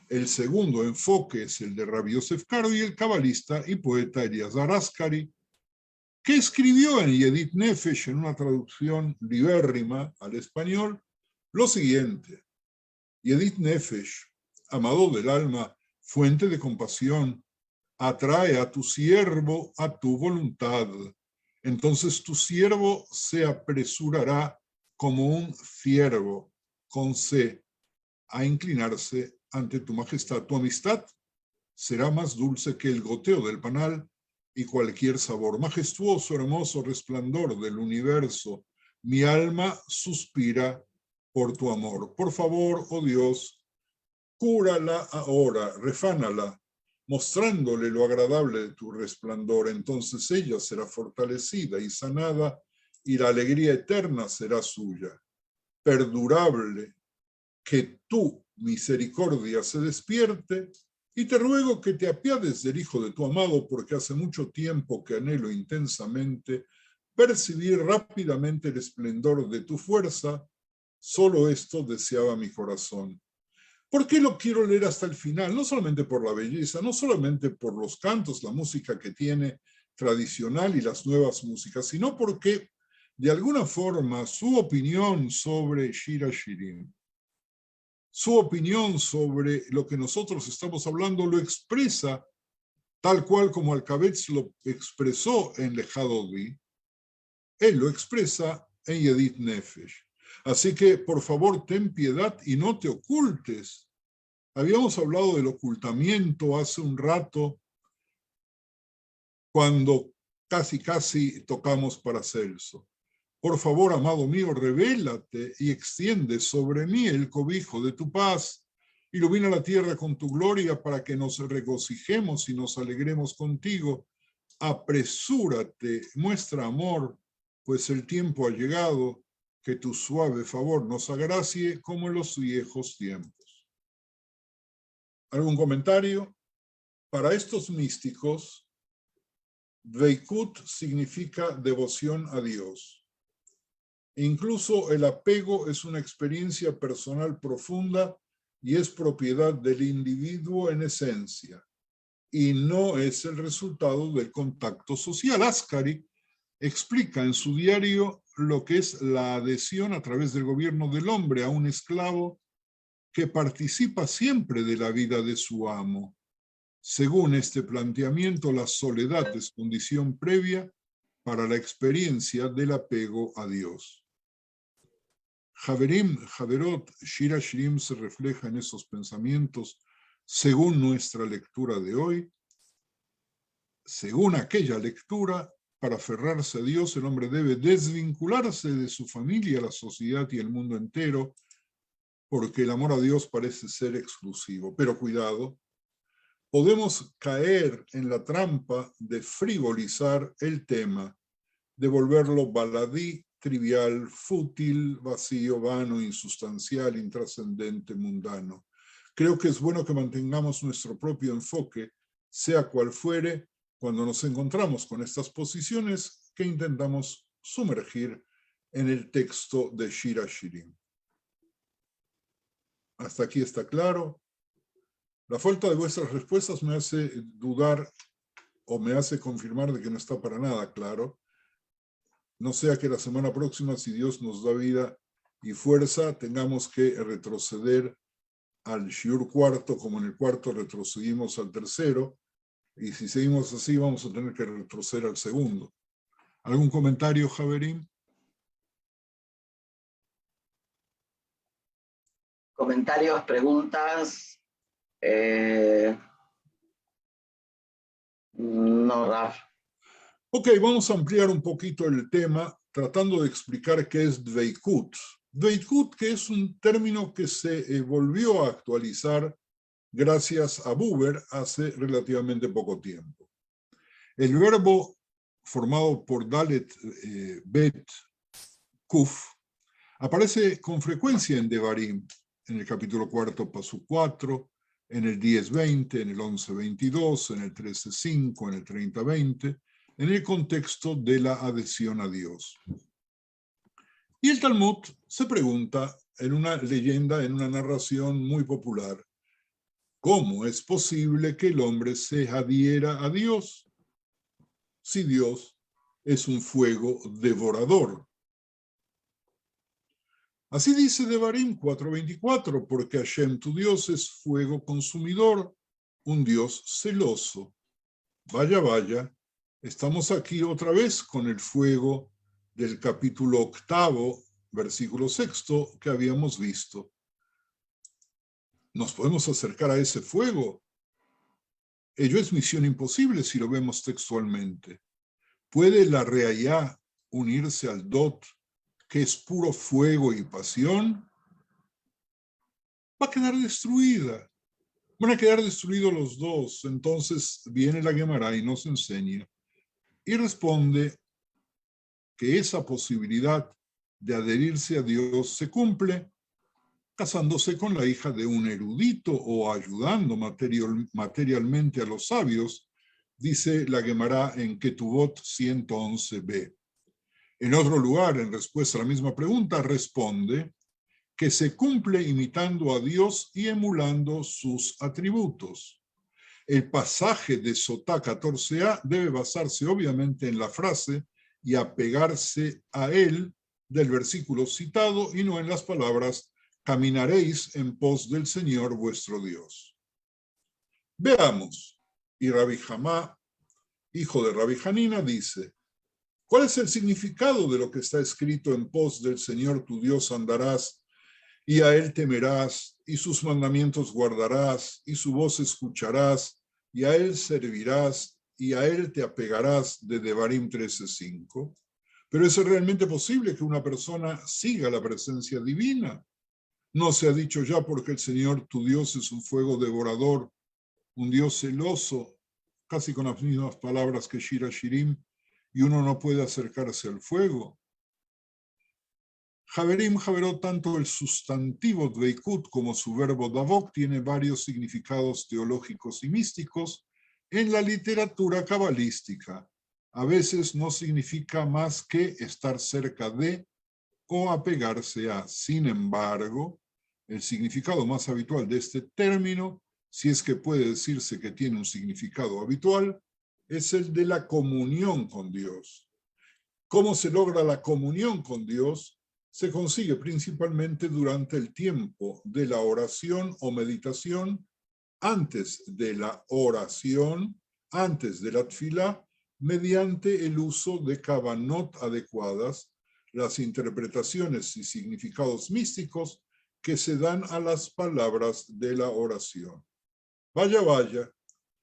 El segundo enfoque es el de Rabbi Yosef Karo y el cabalista y poeta Eliezer Ascari, que escribió en Yedit Nefesh, en una traducción libérrima al español, lo siguiente: Yedit Nefesh, amado del alma, fuente de compasión, atrae a tu siervo a tu voluntad. Entonces tu siervo se apresurará como un ciervo, con C, a inclinarse ante tu majestad. Tu amistad será más dulce que el goteo del panal y cualquier sabor. Majestuoso, hermoso resplandor del universo, mi alma suspira por tu amor. Por favor, oh Dios, cúrala ahora, refánala, mostrándole lo agradable de tu resplandor. Entonces ella será fortalecida y sanada, y la alegría eterna será suya. Perdurable, que tu misericordia se despierte, y te ruego que te apiades del Hijo de tu amado, porque hace mucho tiempo que anhelo intensamente percibir rápidamente el esplendor de tu fuerza. Solo esto deseaba mi corazón. ¿Por qué lo quiero leer hasta el final? No solamente por la belleza, no solamente por los cantos, la música que tiene tradicional y las nuevas músicas, sino porque, de alguna forma, su opinión sobre Shira Shirim, su opinión sobre lo que nosotros estamos hablando, lo expresa tal cual como Alcabetz lo expresó en Lejadodi, él lo expresa en Yedit Nefesh. Así que, por favor, ten piedad y no te ocultes. Habíamos hablado del ocultamiento hace un rato cuando casi tocamos Paracelso. Por favor, amado mío, revélate y extiende sobre mí el cobijo de tu paz. Ilumina la tierra con tu gloria para que nos regocijemos y nos alegremos contigo. Apresúrate, muestra amor, pues el tiempo ha llegado, que tu suave favor nos agracie como en los viejos tiempos. ¿Algún comentario? Para estos místicos, Dveikut significa devoción a Dios. Incluso el apego es una experiencia personal profunda y es propiedad del individuo en esencia, y no es el resultado del contacto social. Ascari explica en su diario lo que es la adhesión a través del gobierno del hombre a un esclavo que participa siempre de la vida de su amo. Según este planteamiento, la soledad es condición previa para la experiencia del apego a Dios. Haverim, Haverot, Shira Shirim se refleja en esos pensamientos según nuestra lectura de hoy. Según aquella lectura, para aferrarse a Dios, el hombre debe desvincularse de su familia, la sociedad y el mundo entero, porque el amor a Dios parece ser exclusivo. Pero cuidado, podemos caer en la trampa de frivolizar el tema, de volverlo baladí, trivial, fútil, vacío, vano, insustancial, intrascendente, mundano. Creo que es bueno que mantengamos nuestro propio enfoque, sea cual fuere, cuando nos encontramos con estas posiciones que intentamos sumergir en el texto de Shira Shirim. ¿Hasta aquí está claro? La falta de vuestras respuestas me hace dudar o me hace confirmar de que no está para nada claro. No sea que la semana próxima, si Dios nos da vida y fuerza, tengamos que retroceder al Shiur cuarto, como en el cuarto retrocedimos al tercero, y si seguimos así vamos a tener que retroceder al segundo. ¿Algún comentario, Javerín? Comentarios, preguntas. No, Raf. Ok, vamos a ampliar un poquito el tema tratando de explicar qué es Dveikut. Dveikut, que es un término que se volvió a actualizar gracias a Buber hace relativamente poco tiempo. El verbo formado por Dalet, Bet, Kuf, aparece con frecuencia en Devarim, en el capítulo 4, Pasuk 4, en el 10:20, en el 11:22, en el 13:5, en el 30:20, en el contexto de la adhesión a Dios. Y el Talmud se pregunta en una leyenda, en una narración muy popular, ¿cómo es posible que el hombre se adhiera a Dios si Dios es un fuego devorador? Así dice Devarim 4:24, porque Hashem, tu Dios, es fuego consumidor, un Dios celoso. Vaya, vaya, estamos aquí otra vez con el fuego del capítulo 8, versículo 6, que habíamos visto. ¿Nos podemos acercar a ese fuego? Ello es misión imposible si lo vemos textualmente. ¿Puede la Reayá unirse al Dot, que es puro fuego y pasión? Va a quedar destruida. Van a quedar destruidos los dos. Entonces viene la Gemara y nos enseña y responde que esa posibilidad de adherirse a Dios se cumple casándose con la hija de un erudito o ayudando materialmente a los sabios, dice la Gemara en Ketubot 111b. En otro lugar, en respuesta a la misma pregunta, responde que se cumple imitando a Dios y emulando sus atributos. El pasaje de Sotá 14a debe basarse obviamente en la frase y apegarse a él del versículo citado y no en las palabras caminaréis en pos del Señor vuestro Dios. Veamos. Y Rabbi Jamá, hijo de Rabbi Hanina, dice, ¿cuál es el significado de lo que está escrito en pos del Señor tu Dios andarás y a él temerás y sus mandamientos guardarás y su voz escucharás y a él servirás y a él te apegarás de Devarim 13:5. Pero ¿es realmente posible que una persona siga la presencia divina? ¿No se ha dicho ya porque el Señor tu Dios es un fuego devorador, un Dios celoso, casi con las mismas palabras que Shir HaShirim, y uno no puede acercarse al fuego? Haverim, Haverot, tanto el sustantivo dveikut como su verbo davok tiene varios significados teológicos y místicos en la literatura cabalística. A veces no significa más que estar cerca de o apegarse a. Sin embargo, el significado más habitual de este término, si es que puede decirse que tiene un significado habitual, es el de la comunión con Dios. ¿Cómo se logra la comunión con Dios? Se consigue principalmente durante el tiempo de la oración o meditación, antes de la oración, antes de la tfilá, mediante el uso de kavanot adecuadas, las interpretaciones y significados místicos que se dan a las palabras de la oración. Vaya, vaya,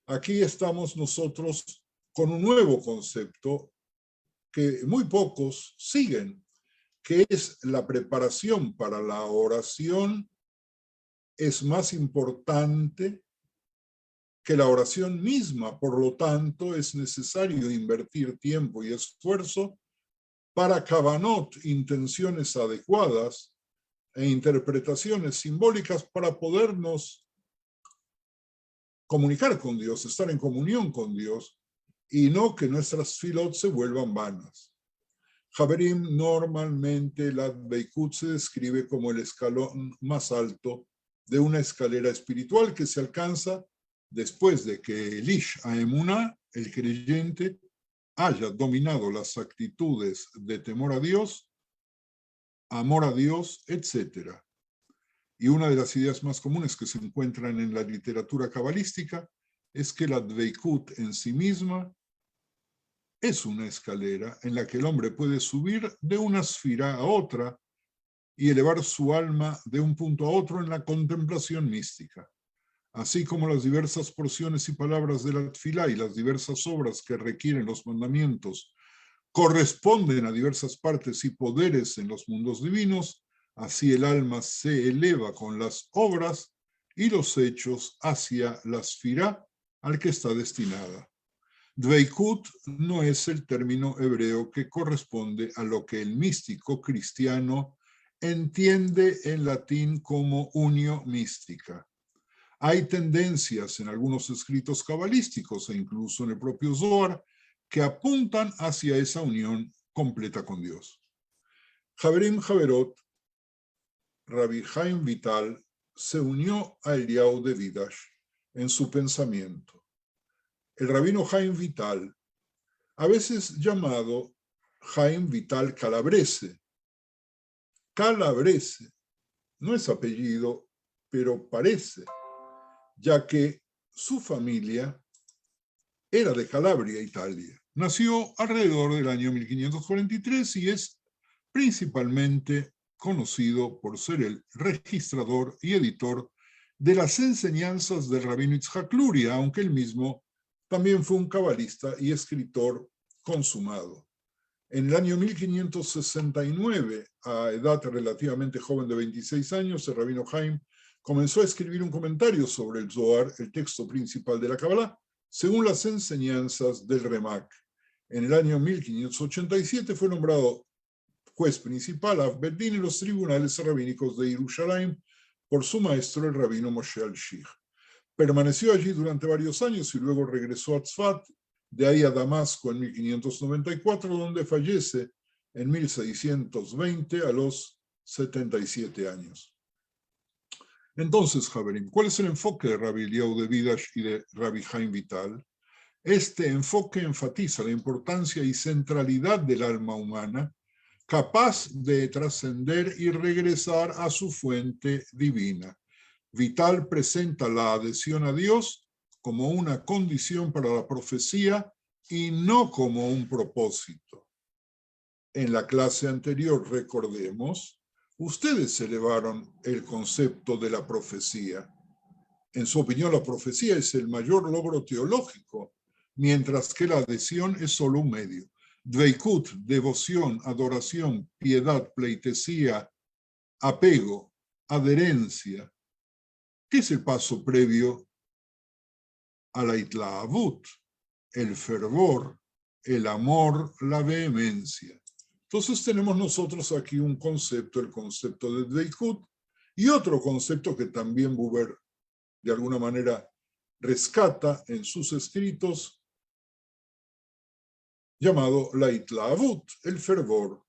aquí estamos nosotros con un nuevo concepto que muy pocos siguen, que es la preparación para la oración es más importante que la oración misma. Por lo tanto, es necesario invertir tiempo y esfuerzo para kavanot, intenciones adecuadas e interpretaciones simbólicas para podernos comunicar con Dios, estar en comunión con Dios, y no que nuestras filot se vuelvan vanas. Haverim, normalmente la Dveikut se describe como el escalón más alto de una escalera espiritual que se alcanza después de que el Ish Haemuná, el creyente, haya dominado las actitudes de temor a Dios, amor a Dios, etc. Y una de las ideas más comunes que se encuentran en la literatura cabalística es que la Dveikut en sí misma es una escalera en la que el hombre puede subir de una esfera a otra y elevar su alma de un punto a otro en la contemplación mística. Así como las diversas porciones y palabras de la tfilá y las diversas obras que requieren los mandamientos corresponden a diversas partes y poderes en los mundos divinos, así el alma se eleva con las obras y los hechos hacia la esfera al que está destinada. Dveikut no es el término hebreo que corresponde a lo que el místico cristiano entiende en latín como unio mística. Hay tendencias en algunos escritos cabalísticos e incluso en el propio Zohar que apuntan hacia esa unión completa con Dios. Haverim Haverot, Rabbi Chaim Vital, se unió a Eliyahu de Vidash en su pensamiento. El rabino Chaim Vital, a veces llamado Chaim Vital Calabrese. Calabrese no es apellido, pero parece, ya que su familia era de Calabria, Italia. Nació alrededor del año 1543 y es principalmente conocido por ser el registrador y editor de las enseñanzas del rabino Yitzhak Luria, aunque él mismo también fue un cabalista y escritor consumado. En el año 1569, a edad relativamente joven de 26 años, el rabino Chaim comenzó a escribir un comentario sobre el Zohar, el texto principal de la Kabbalah, según las enseñanzas del Remak. En el año 1587 fue nombrado juez principal a Bedín en los tribunales rabínicos de Jerusalén por su maestro, el rabino Moshe al-Shich. Permaneció allí durante varios años y luego regresó a Tzfat, de ahí a Damasco en 1594, donde fallece en 1620 a los 77 años. Entonces, Haverim, ¿cuál es el enfoque de Rabbi Eliyahu de Vidash y de Rabbi Chaim Vital? Este enfoque enfatiza la importancia y centralidad del alma humana, capaz de trascender y regresar a su fuente divina. Vital presenta la adhesión a Dios como una condición para la profecía y no como un propósito. En la clase anterior, recordemos, ustedes elevaron el concepto de la profecía. En su opinión, la profecía es el mayor logro teológico, mientras que la adhesión es solo un medio. Dveikut, devoción, adoración, piedad, pleitesía, apego, adherencia. ¿Qué es el paso previo a la itlaavut? El fervor, el amor, la vehemencia. Entonces tenemos nosotros aquí un concepto, el concepto de Dveikut, y otro concepto que también Buber de alguna manera rescata en sus escritos, llamado la itlaavut, el fervor.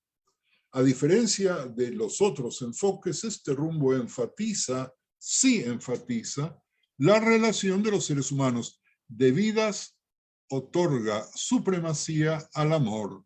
A diferencia de los otros enfoques, este rumbo enfatiza, sí enfatiza, la relación de los seres humanos debidas, otorga supremacía al amor.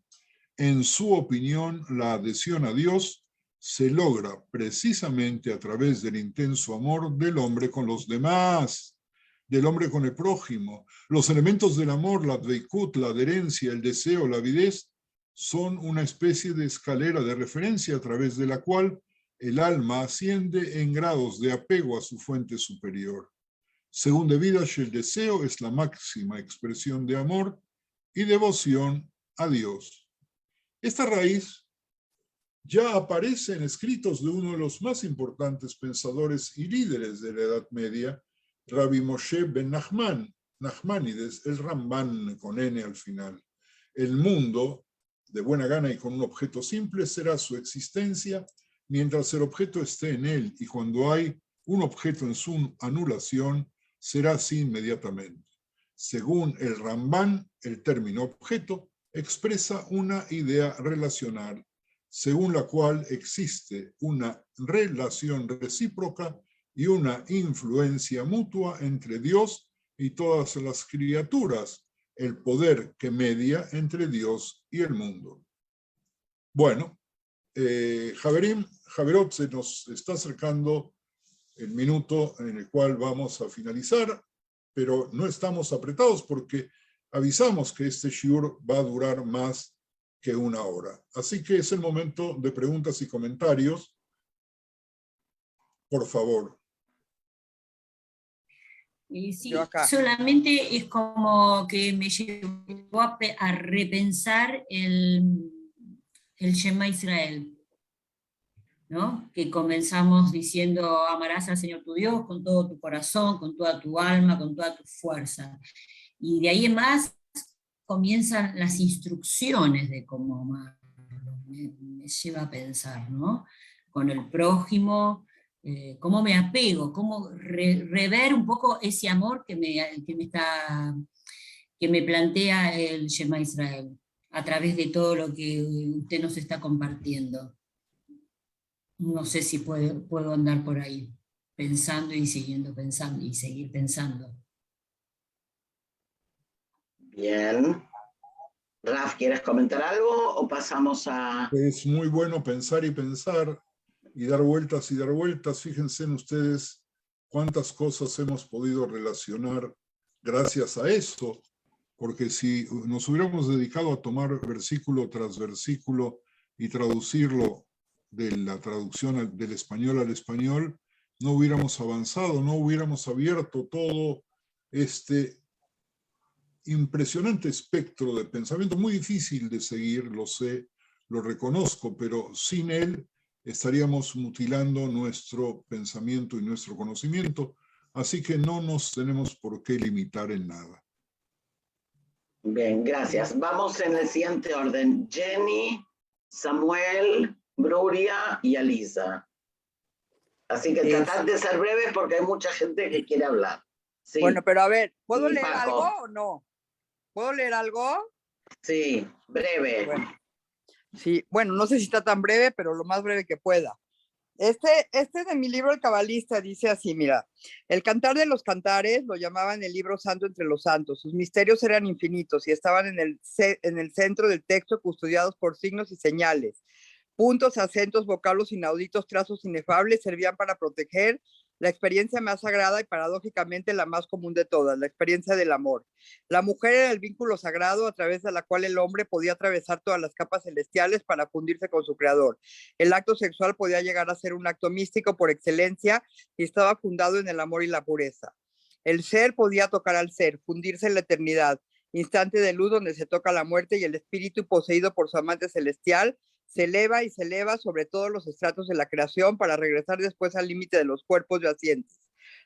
En su opinión, la adhesión a Dios se logra precisamente a través del intenso amor del hombre con los demás, del hombre con el prójimo. Los elementos del amor, la dveikut, la adherencia, el deseo, la avidez, son una especie de escalera de referencia a través de la cual el alma asciende en grados de apego a su fuente superior. Según De Vidash, el deseo es la máxima expresión de amor y devoción a Dios. Esta raíz ya aparece en escritos de uno de los más importantes pensadores y líderes de la Edad Media, Rabbi Moshe ben Nachmanides, el Ramban con N al final. El mundo, de buena gana y con un objeto simple, será su existencia mientras el objeto esté en él, y cuando hay un objeto en su anulación, será así inmediatamente. Según el Ramban, el término objeto expresa una idea relacional, según la cual existe una relación recíproca y una influencia mutua entre Dios y todas las criaturas, el poder que media entre Dios y el mundo. Bueno, Javerot, se nos está acercando el minuto en el cual vamos a finalizar, pero no estamos apretados porque avisamos que este shiur va a durar más que una hora. Así que es el momento de preguntas y comentarios. Por favor. Sí, solamente es como que me llevó a repensar el Shema Israel, ¿no? Que comenzamos diciendo: amarás al Señor tu Dios con todo tu corazón, con toda tu alma, con toda tu fuerza. Y de ahí en más comienzan las instrucciones de cómo amarlo. Me lleva a pensar, ¿no? Con el prójimo, cómo me apego, cómo rever un poco ese amor que me plantea el Shema Israel, a través de todo lo que usted nos está compartiendo. No sé si puedo andar por ahí, pensando y siguiendo pensando, y seguir pensando. Bien. Raf, ¿quieres comentar algo o pasamos a...? Es muy bueno pensar y pensar y dar vueltas y dar vueltas. Fíjense en ustedes cuántas cosas hemos podido relacionar gracias a eso, porque si nos hubiéramos dedicado a tomar versículo tras versículo y traducirlo de la traducción del español al español, no hubiéramos avanzado, no hubiéramos abierto todo este impresionante espectro de pensamiento, muy difícil de seguir, lo sé, lo reconozco, pero sin él estaríamos mutilando nuestro pensamiento y nuestro conocimiento, así que no nos tenemos por qué limitar en nada. Bien, gracias. Vamos en el siguiente orden. Jenny, Samuel, Bruria y Alisa. Así que tratad de ser breves porque hay mucha gente que quiere hablar. Sí. Bueno, pero a ver, ¿puedo Sí, leer Paco. algo o no? ¿Puedo leer algo? Sí, breve. Bueno, sí, bueno, no sé si está tan breve, pero lo más breve que pueda. Este de mi libro El Cabalista dice así, mira: el cantar de los cantares lo llamaban el libro santo entre los santos. Sus misterios eran infinitos y estaban en el centro del texto, custodiados por signos y señales. Puntos, acentos, vocablos inauditos, trazos inefables servían para proteger la experiencia más sagrada y paradójicamente la más común de todas, la experiencia del amor. La mujer era el vínculo sagrado a través de la cual el hombre podía atravesar todas las capas celestiales para fundirse con su creador. El acto sexual podía llegar a ser un acto místico por excelencia y estaba fundado en el amor y la pureza. El ser podía tocar al ser, fundirse en la eternidad. instante de luz donde se toca la muerte y el espíritu poseído por su amante celestial se eleva y se eleva sobre todos los estratos de la creación para regresar después al límite de los cuerpos yacientes.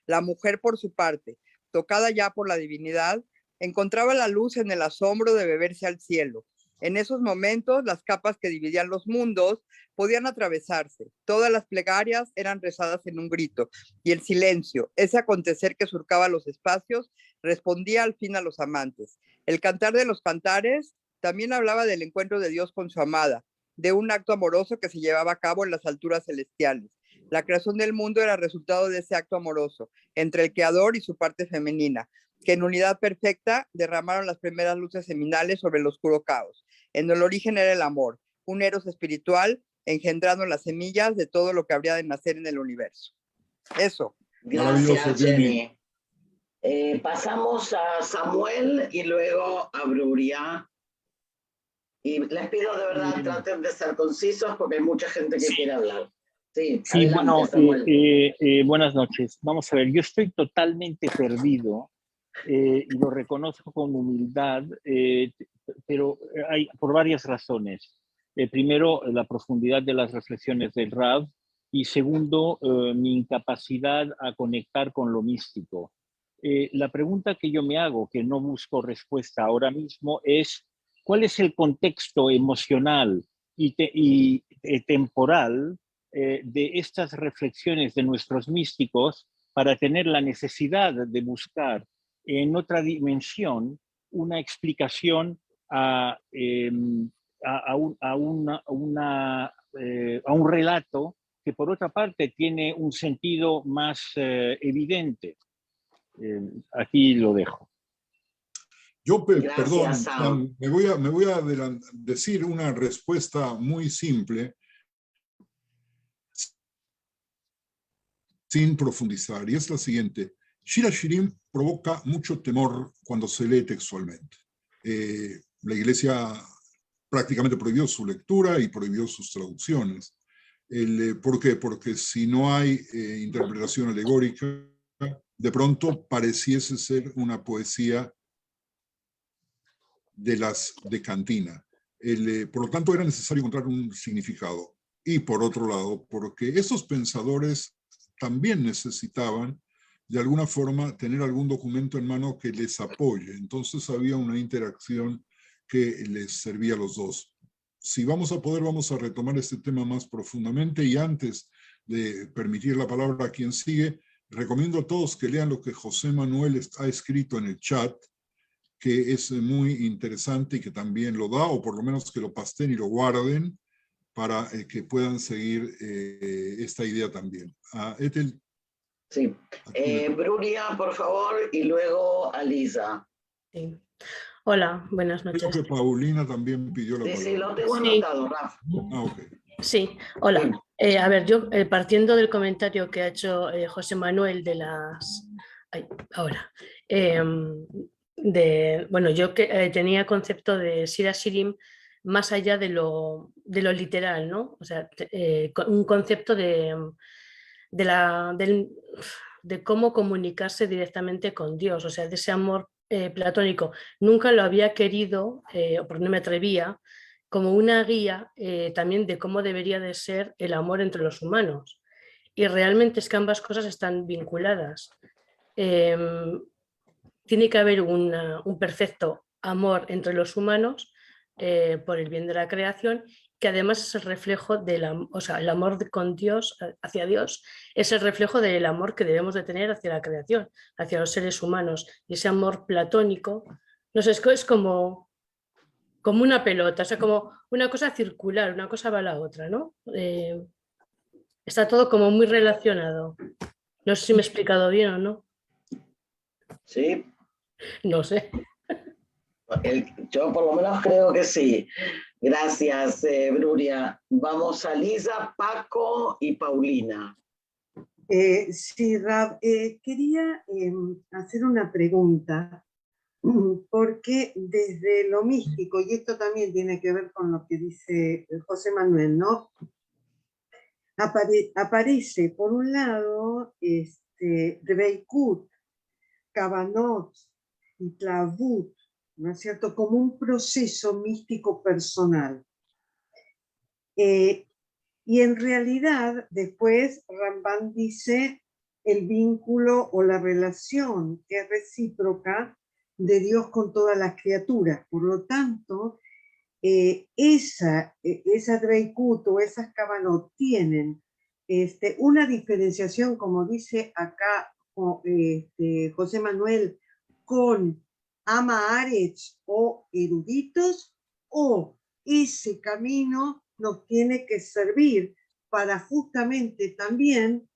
La mujer, por su parte, tocada ya por la divinidad, encontraba la luz en el asombro de beberse al cielo. En esos momentos, las capas que dividían los mundos podían atravesarse. Todas las plegarias eran rezadas en un grito, y el silencio, ese acontecer que surcaba los espacios, respondía al fin a los amantes. El cantar de los cantares también hablaba del encuentro de Dios con su amada, de un acto amoroso que se llevaba a cabo en las alturas celestiales. La creación del mundo era resultado de ese acto amoroso entre el creador y su parte femenina, que en unidad perfecta derramaron las primeras luces seminales sobre el oscuro caos. En el origen era el amor, un eros espiritual engendrando las semillas de todo lo que habría de nacer en el universo. Eso. Gracias, Jenny. Pasamos a Samuel y luego a Bruria. Y les pido de verdad, traten de ser concisos porque hay mucha gente que quiere hablar. Sí, adelante, bueno, buenas noches. Vamos a ver, yo estoy totalmente perdido y lo reconozco con humildad, pero hay por varias razones. Primero, la profundidad de las reflexiones del Rav, y segundo, mi incapacidad a conectar con lo místico. La pregunta que yo me hago, que no busco respuesta ahora mismo, es ¿cuál es el contexto emocional y temporal de estas reflexiones de nuestros místicos para tener la necesidad de buscar en otra dimensión una explicación a un relato que por otra parte tiene un sentido más evidente? Aquí lo dejo. Yo, perdón, Sam, me voy a decir una respuesta muy simple, sin profundizar, y es la siguiente. Shir HaShirim provoca mucho temor cuando se lee textualmente. La Iglesia prácticamente prohibió su lectura y prohibió sus traducciones. ¿Por qué? Porque si no hay interpretación alegórica, de pronto pareciese ser una poesía de cantina. Por lo tanto, era necesario encontrar un significado. Y por otro lado, porque esos pensadores también necesitaban, de alguna forma, tener algún documento en mano que les apoye. Entonces había una interacción que les servía a los dos. Si vamos a poder, vamos a retomar este tema más profundamente, y antes de permitir la palabra a quien sigue, recomiendo a todos que lean lo que José Manuel ha escrito en el chat, que es muy interesante y que también lo da, o por lo menos que lo pasten y lo guarden para que puedan seguir esta idea también. Ethel. Sí. Bruria, por favor, y luego Alisa. Sí. Hola, buenas noches. Creo que Paulina también pidió la palabra. Sí, lo tengo anotado, Rafa. Okay. Sí, hola. A ver, yo partiendo del comentario que ha hecho José Manuel de las... ahora. Bueno, yo tenía concepto de Shir HaShirim más allá de lo literal, ¿no? O sea, un concepto de cómo comunicarse directamente con Dios, o sea, de ese amor platónico. Nunca lo había querido, porque no me atrevía, como una guía también de cómo debería de ser el amor entre los humanos. Y realmente es que ambas cosas están vinculadas. Tiene que haber un perfecto amor entre los humanos por el bien de la creación, que además es el reflejo o sea, el amor con Dios, hacia Dios, es el reflejo del amor que debemos de tener hacia la creación, hacia los seres humanos. Y ese amor platónico, no sé, es como una pelota, o sea, como una cosa circular, una cosa va a la otra, ¿no? Está todo como muy relacionado. No sé si me he explicado bien o no. Sí. No sé. Yo por lo menos creo que sí. Gracias, Bruria. Vamos a Lisa, Paco y Paulina. Sí, Rav, quería hacer una pregunta, porque desde lo místico, y esto también tiene que ver con lo que dice José Manuel, ¿no? Aparece, por un lado, Rebeikut, Kavanot y Tlavut, ¿no es cierto?, como un proceso místico personal. Y en realidad, después Ramban dice el vínculo o la relación que es recíproca de Dios con todas las criaturas. Por lo tanto, esa Dreikut o esas Kavanot tienen una diferenciación, como dice acá José Manuel, con Ama Aretz o eruditos, o ese camino nos tiene que servir para justamente también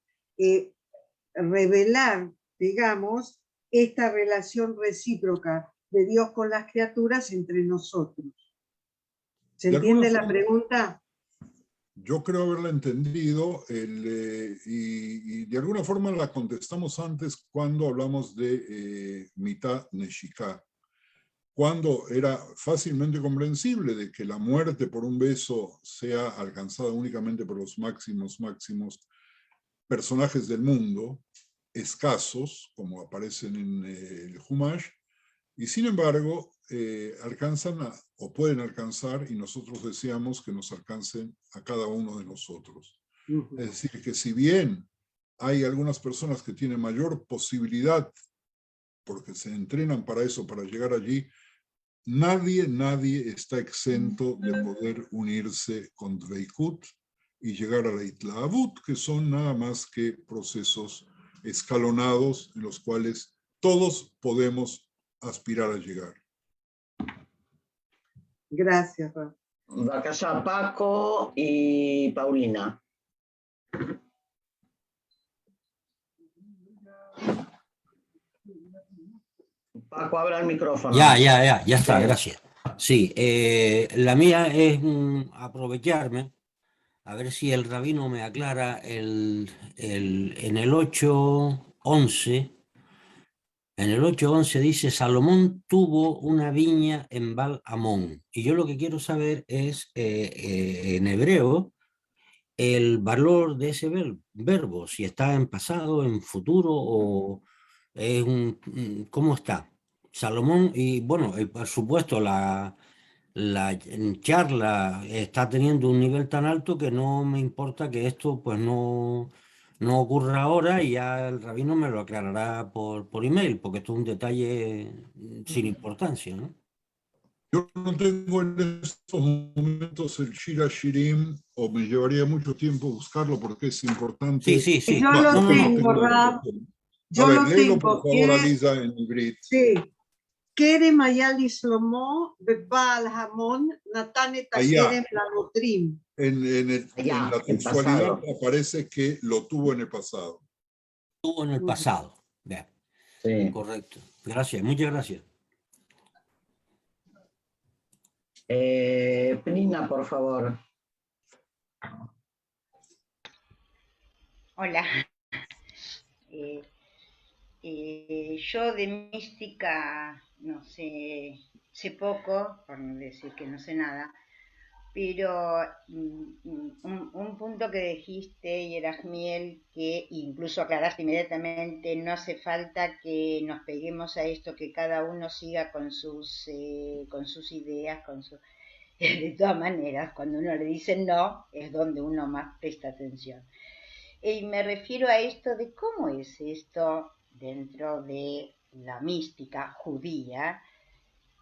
revelar, digamos, esta relación recíproca de Dios con las criaturas entre nosotros. ¿Se entiende la pregunta? Yo creo haberla entendido y de alguna forma la contestamos antes cuando hablamos de mitad Neshika, cuando era fácilmente comprensible de que la muerte por un beso sea alcanzada únicamente por los máximos personajes del mundo, escasos, como aparecen en el Humash, y sin embargo alcanzan o pueden alcanzar, y nosotros deseamos que nos alcancen a cada uno de nosotros. Es decir, que si bien hay algunas personas que tienen mayor posibilidad, porque se entrenan para eso, para llegar allí, nadie está exento de poder unirse con Dveikut y llegar a la Itlaavut, que son nada más que procesos escalonados en los cuales todos podemos aspirar a llegar. Gracias, Rafa. Bacalla, Paco y Paulina. Paco, abra el micrófono. Ya está, gracias. Sí, la mía es aprovecharme, a ver si el rabino me aclara en el 8.11. En el 8.11 dice, Salomón tuvo una viña en Baal Hamón. Y yo lo que quiero saber es, en hebreo, el valor de ese verbo, si está en pasado, en futuro, o es ¿cómo está? Salomón, y bueno, por supuesto, la charla está teniendo un nivel tan alto que no me importa que esto pues no ocurra ahora, y ya el rabino me lo aclarará por email, porque esto es un detalle sin importancia, ¿no? Yo no tengo en estos momentos el Shira Shirim, o me llevaría mucho tiempo buscarlo porque es importante. Sí. Yo lo tengo, Rab. A ver, léelo por favor, Alisa, en ibrit. Sí. Kerem Ayali Shlomo, Bebal Hamon, Natan et Kerem Lanotrim. En la textualidad aparece que lo tuvo en el pasado. Tuvo en el pasado. Bien. Sí. Correcto. Gracias, muchas gracias. Prina, por favor. Hola. Yo de mística no sé poco, por no decir que no sé nada, pero un punto que dijiste, Yerajmiel, que incluso aclaraste inmediatamente, no hace falta que nos peguemos a esto, que cada uno siga con sus ideas, de todas maneras, cuando uno le dice no, es donde uno más presta atención. Y me refiero a esto de cómo es esto dentro de la mística judía,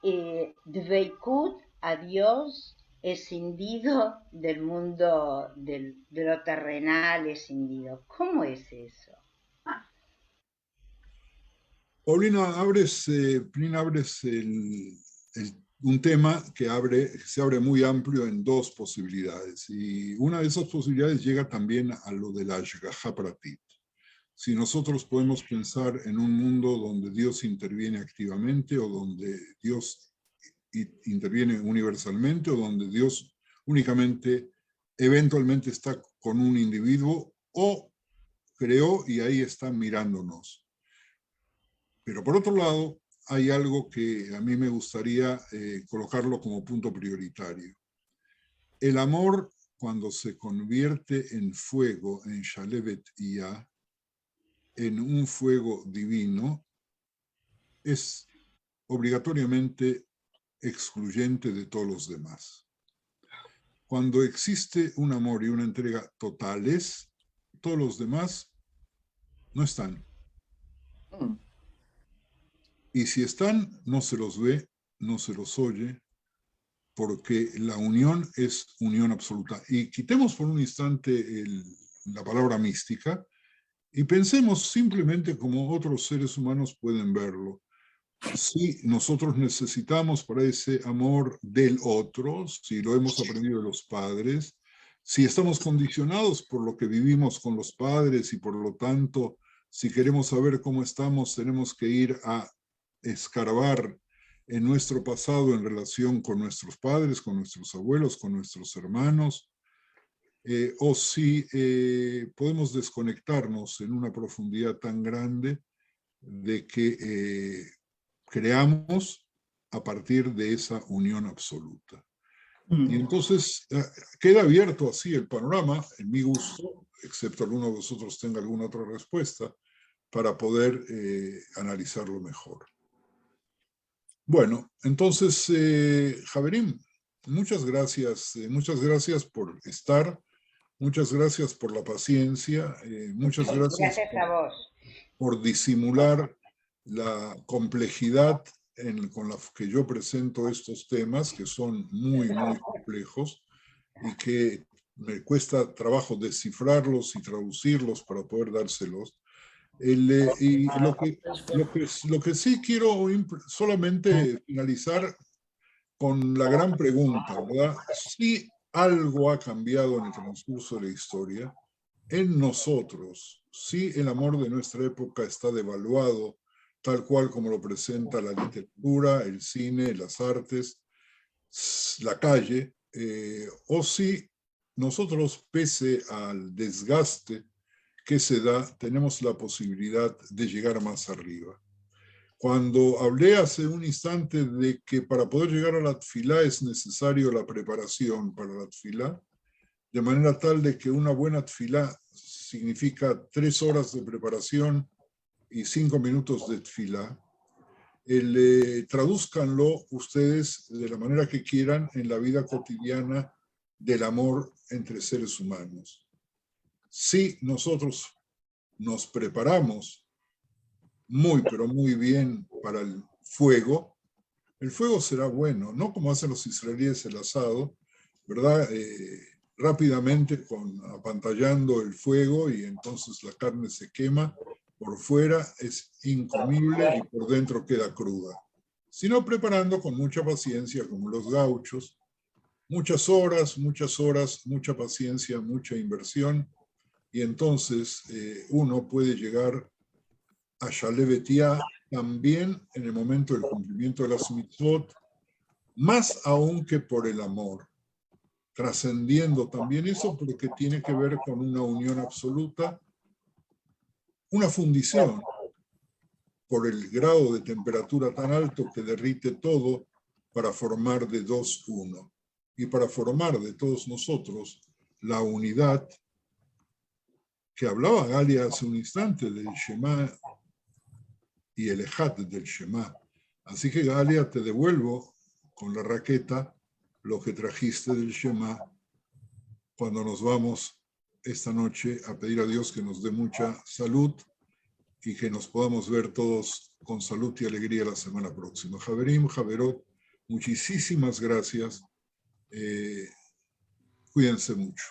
Dveikut, a Dios, escindido del mundo, de lo terrenal, escindido. ¿Cómo es eso? Paulina, abres un tema que se abre muy amplio en dos posibilidades, y una de esas posibilidades llega también a lo de la Ashgaha Pratit. Si nosotros podemos pensar en un mundo donde Dios interviene activamente, o donde Dios interviene universalmente, o donde Dios únicamente, eventualmente está con un individuo, o creó y ahí está mirándonos. Pero por otro lado, hay algo que a mí me gustaría colocarlo como punto prioritario. El amor, cuando se convierte en fuego, en Shalevet Iyah, en un fuego divino, es obligatoriamente excluyente de todos los demás. Cuando existe un amor y una entrega totales, todos los demás no están. Y si están, no se los ve, no se los oye, porque la unión es unión absoluta. Y quitemos por un instante la palabra mística y pensemos simplemente como otros seres humanos pueden verlo. Si nosotros necesitamos para ese amor del otro, si lo hemos aprendido de los padres, si estamos condicionados por lo que vivimos con los padres y por lo tanto, si queremos saber cómo estamos, tenemos que ir a escarbar en nuestro pasado en relación con nuestros padres, con nuestros abuelos, con nuestros hermanos, o si podemos desconectarnos en una profundidad tan grande de que creamos a partir de esa unión absoluta. Y entonces queda abierto así el panorama, en mi gusto, excepto alguno de vosotros tenga alguna otra respuesta, para poder analizarlo mejor. Bueno, entonces, Javerim, muchas gracias por estar, muchas gracias por la paciencia, muchas gracias a vos. por disimular la complejidad con la que yo presento estos temas, que son muy, muy complejos y que me cuesta trabajo descifrarlos y traducirlos para poder dárselos. Y lo que sí quiero solamente finalizar con la gran pregunta, ¿verdad? Si algo ha cambiado en el transcurso de la historia, en nosotros, si el amor de nuestra época está devaluado, tal cual como lo presenta la literatura, el cine, las artes, la calle, o si nosotros, pese al desgaste que se da, tenemos la posibilidad de llegar más arriba. Cuando hablé hace un instante de que para poder llegar a la tfilá es necesario la preparación para la tfilá, de manera tal de que una buena tfilá significa 3 horas de preparación y 5 minutos de tfilá, tradúzcanlo ustedes de la manera que quieran en la vida cotidiana del amor entre seres humanos. Si nosotros nos preparamos muy, pero muy bien para el fuego será bueno, no como hacen los israelíes el asado, ¿verdad? Rápidamente apantallando el fuego y entonces la carne se quema, por fuera es incomible y por dentro queda cruda. Sino preparando con mucha paciencia, como los gauchos, muchas horas, mucha paciencia, mucha inversión, y entonces uno puede llegar a Shalevetia también en el momento del cumplimiento de las mitzvot, más aún que por el amor, trascendiendo también eso porque tiene que ver con una unión absoluta, una fundición por el grado de temperatura tan alto que derrite todo para formar de 2 uno. Y para formar de todos nosotros la unidad que hablaba Galia hace un instante del Shema y el Ejat del Shema. Así que Galia, te devuelvo con la raqueta lo que trajiste del Shema cuando nos vamos esta noche a pedir a Dios que nos dé mucha salud y que nos podamos ver todos con salud y alegría la semana próxima. Javerim, Javerot, muchísimas gracias. Cuídense mucho.